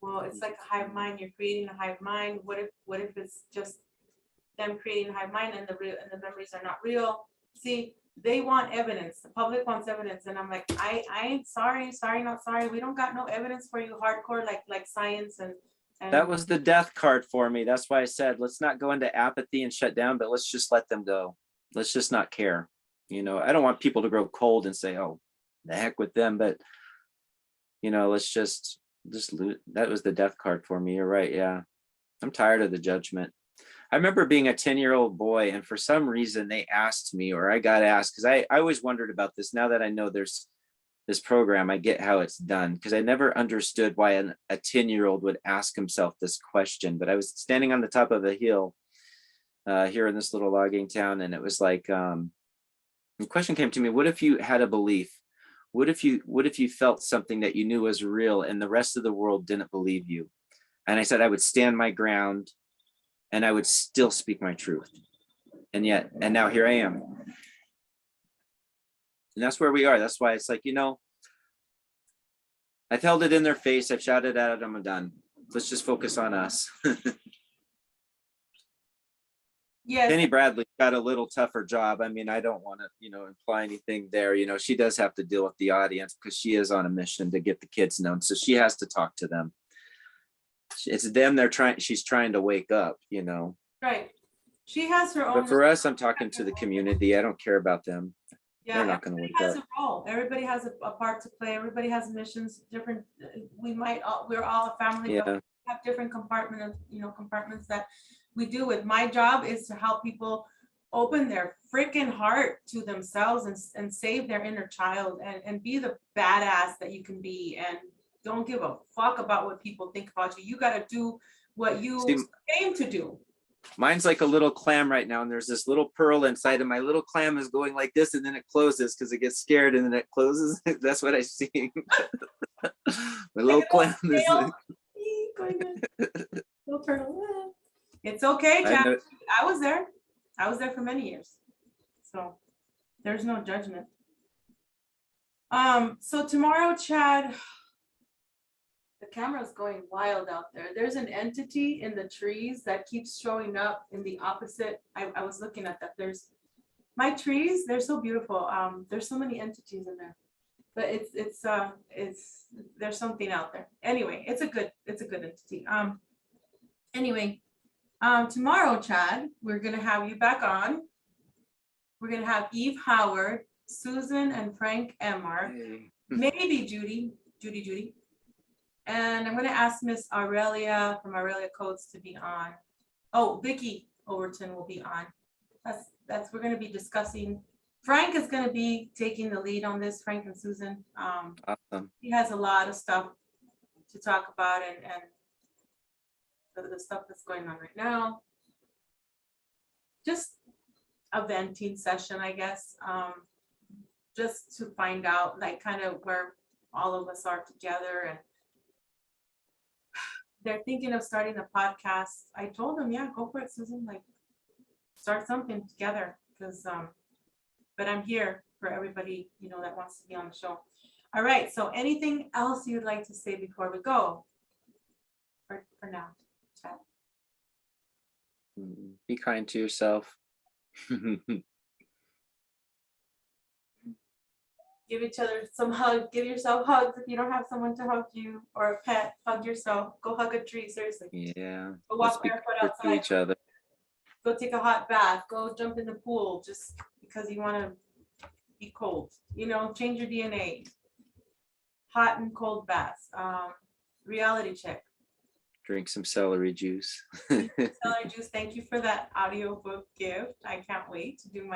well, it's like a hive mind. You're creating a hive mind. What if it's just them creating a hive mind, and the memories are not real? See, they want evidence. The public wants evidence, and I'm like, I ain't sorry, not sorry. We don't got no evidence for you, hardcore, like science and. That was the death card for me. That's why I said, let's not go into apathy and shut down, but let's just let them go. Let's just not care. I don't want people to grow cold and say, oh, the heck with them. But, let's just lose. That was the death card for me. You're right. Yeah. I'm tired of the judgment. I remember being a 10-year-old boy, and for some reason they asked me, or I got asked, because I always wondered about this. Now that I know there's this program, I get how it's done, because I never understood why a 10-year-old would ask himself this question. But I was standing on the top of a hill here in this little logging town, and it was like, the question came to me: what if you had a belief? What if you felt something that you knew was real and the rest of the world didn't believe you? And I said I would stand my ground and I would still speak my truth. And now here I am. And that's where we are. That's why it's like, I've held it in their face. I've shouted at them. I'm done. Let's just focus on us. Yes. Penny Bradley got a little tougher job. I mean, I don't want to, imply anything there. She does have to deal with the audience because she is on a mission to get the kids known. So she has to talk to them. It's them. She's trying to wake up, Right. She has her own. But for us, I'm talking to the community. I don't care about them. Yeah, they're not going to wake up. A role. Everybody has a part to play. Everybody has missions. Different. We're all a family. Yeah. But we have different compartments that we do with. My job is to help people open their freaking heart to themselves and save their inner child and be the badass that you can be, and don't give a fuck about what people think about you. You got to do what you came to do. Mine's like a little clam right now, and there's this little pearl inside, and my little clam is going like this, and then it closes because it gets scared, and then it closes. That's what I see. My little clam is little turtle. It's okay, Chad. I was there. I was there for many years, so there's no judgment. So tomorrow, Chad, the camera's going wild out there. There's an entity in the trees that keeps showing up in the opposite. I was looking at that. There's my trees. They're so beautiful. There's so many entities in there, but it's there's something out there. Anyway, it's a good entity. Anyway, tomorrow, Chad, we're gonna have you back on. We're gonna have Eve Howard, Susan, and Frank Emmer, maybe Judy. And I'm going to ask Miss Aurelia from Aurelia Codes to be on. Oh, Vicki Overton will be on. We're going to be discussing. Frank is going to be taking the lead on this, Frank and Susan. Awesome. He has a lot of stuff to talk about and the stuff that's going on right now. Just a venting session, I guess. Just to find out like kind of where all of us are together, and they're thinking of starting a podcast. I told them, yeah, go for it, Susan. Like, start something together, because but I'm here for everybody, that wants to be on the show. All right. So anything else you'd like to say before we go? For now, Chad? Be kind to yourself. Give each other some hugs. Give yourself hugs if you don't have someone to hug you, or a pet. Hug yourself. Go hug a tree. Seriously. Yeah. Go walk barefoot outside. To each other. Go take a hot bath. Go jump in the pool just because you want to be cold. Change your DNA. Hot and cold baths. Reality check. Drink some celery juice. Celery juice. Thank you for that audiobook gift. I can't wait to do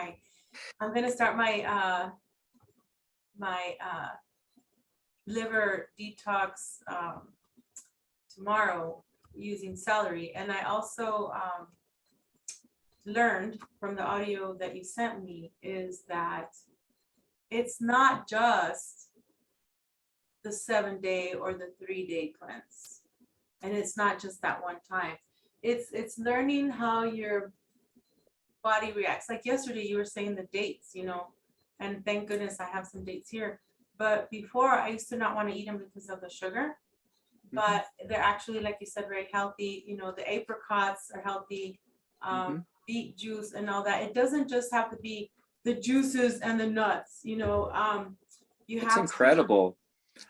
I'm gonna start my liver detox tomorrow using celery. And I also learned from the audio that you sent me is that it's not just the 7-day or the 3-day cleanse. And it's not just that one time. It's learning how your body reacts. Like yesterday, you were saying the dates, and thank goodness I have some dates here. But before, I used to not want to eat them because of the sugar. But they're actually, like you said, very healthy. The apricots are healthy, beet juice and all that. It doesn't just have to be the juices and the nuts, It's incredible.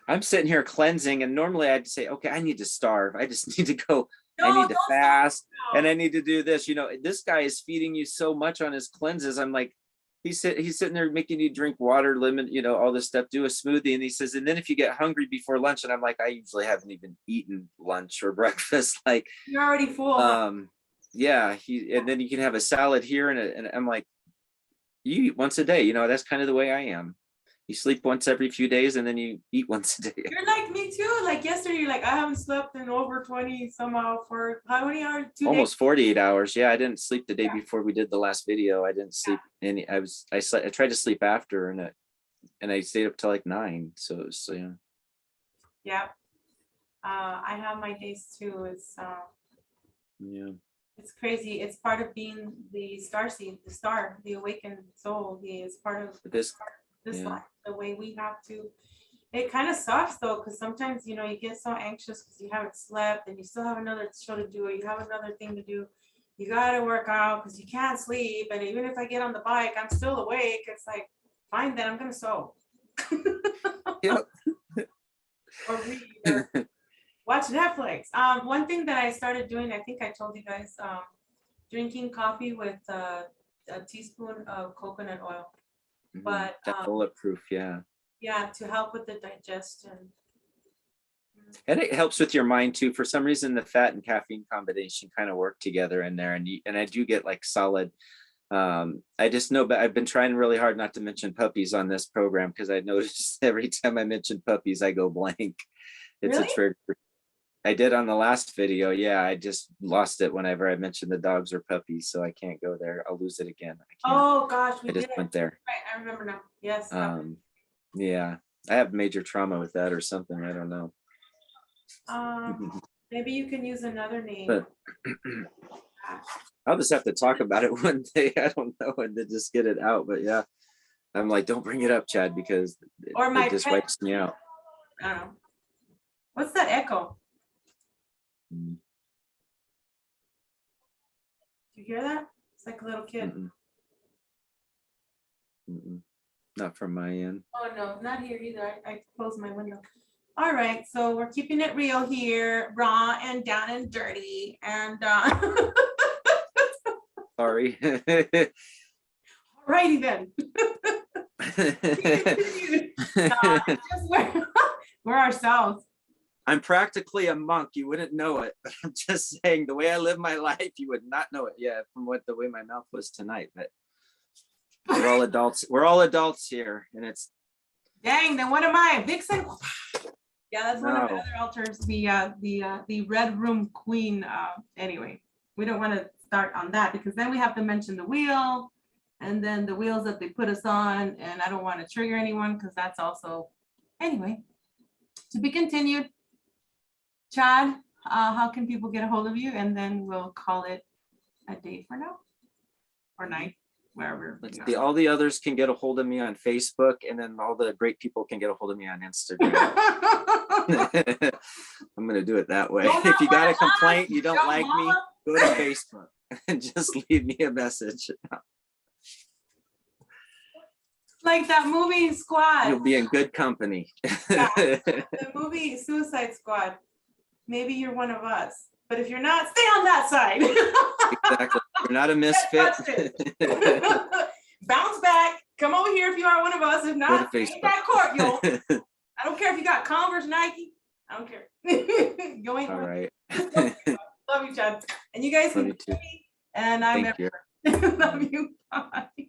I'm sitting here cleansing, and normally I'd say, okay, I need to starve. I just need to go. I need to fast, and I need to do this. This guy is feeding you so much on his cleanses. I'm like, he's sitting there making you drink water, lemon, all this stuff, do a smoothie. And he says, and then if you get hungry before lunch, and I'm like, I usually haven't even eaten lunch or breakfast. Like, you're already full. Yeah. And then you can have a salad here. And I'm like, you eat once a day. That's kind of the way I am. You sleep once every few days, and then you eat once a day. You're like me too. Like yesterday, you're like, I haven't slept in over 20 somehow for how many hours? 2 days? Almost 48 hours. Yeah, I didn't sleep the day before we did the last video. I didn't sleep any. I tried to sleep after, and I stayed up till like 9. So yeah. Yeah. I have my days too. It's It's crazy. It's part of being the star seed, the awakened soul. It's part of this life, the way we have to. It kind of sucks though, because sometimes you get so anxious because you haven't slept and you still have another show to do, or you have another thing to do. You gotta work out because you can't sleep. And even if I get on the bike, I'm still awake. It's like, fine, then I'm gonna sew. Yep. Or read or watch Netflix. One thing that I started doing, I think I told you guys, drinking coffee with a teaspoon of coconut oil. But That's bulletproof, yeah. Yeah, to help with the digestion. And it helps with your mind too. For some reason, the fat and caffeine combination kind of work together in there, and I do get like solid. I just know, but I've been trying really hard not to mention puppies on this program, because I noticed every time I mention puppies, I go blank. It's Really? a trigger. I did on the last video. Yeah, I just lost it whenever I mentioned the dogs or puppies, so I can't go there. I'll lose it again. I can't. Oh gosh, we I just did. went there. Right, I remember now. Yes. Yeah, I have major trauma with that or something. I don't know. Maybe you can use another name. But I'll just have to talk about it one day. I don't know, and then just get it out. But yeah, I'm like, don't bring it up, Chad, because it just wipes me out. I don't know. What's that echo? Mm. You hear that? It's like a little kid. Not from my end. Oh no, not here either. I closed my window. All right, so we're keeping it real here, raw and down and dirty, and Sorry. Alrighty then. We're ourselves. I'm practically a monk. You wouldn't know it, but I'm just saying, the way I live my life, you would not know it. Yeah, from the way my mouth was tonight. But we're all adults. We're all adults here, and it's. Dang. Then what am I, Vixen? Yeah, that's one of the other altars. The Red Room Queen. Anyway, we don't want to start on that, because then we have to mention the wheel, and then the wheels that they put us on, and I don't want to trigger anyone, because that's also. Anyway, to be continued. Chad, how can people get a hold of you? And then we'll call it a day for now, or night, wherever. Let's see. All the others can get a hold of me on Facebook, and then all the great people can get a hold of me on Instagram. I'm gonna do it that way. If you got a complaint, you don't like me, go to Facebook and just leave me a message. Like that movie Squad. You'll be in good company. Yeah, the movie Suicide Squad. Maybe you're one of us, but if you're not, stay on that side. Exactly. You're not a misfit. Bounce back. Come over here if you are one of us. If not, stay in that court, yo. I don't care if you got Converse, Nike. I don't care. Go in. All right. Love you, Chad. And you guys can see me. And I'm Thank you. Love you. Bye.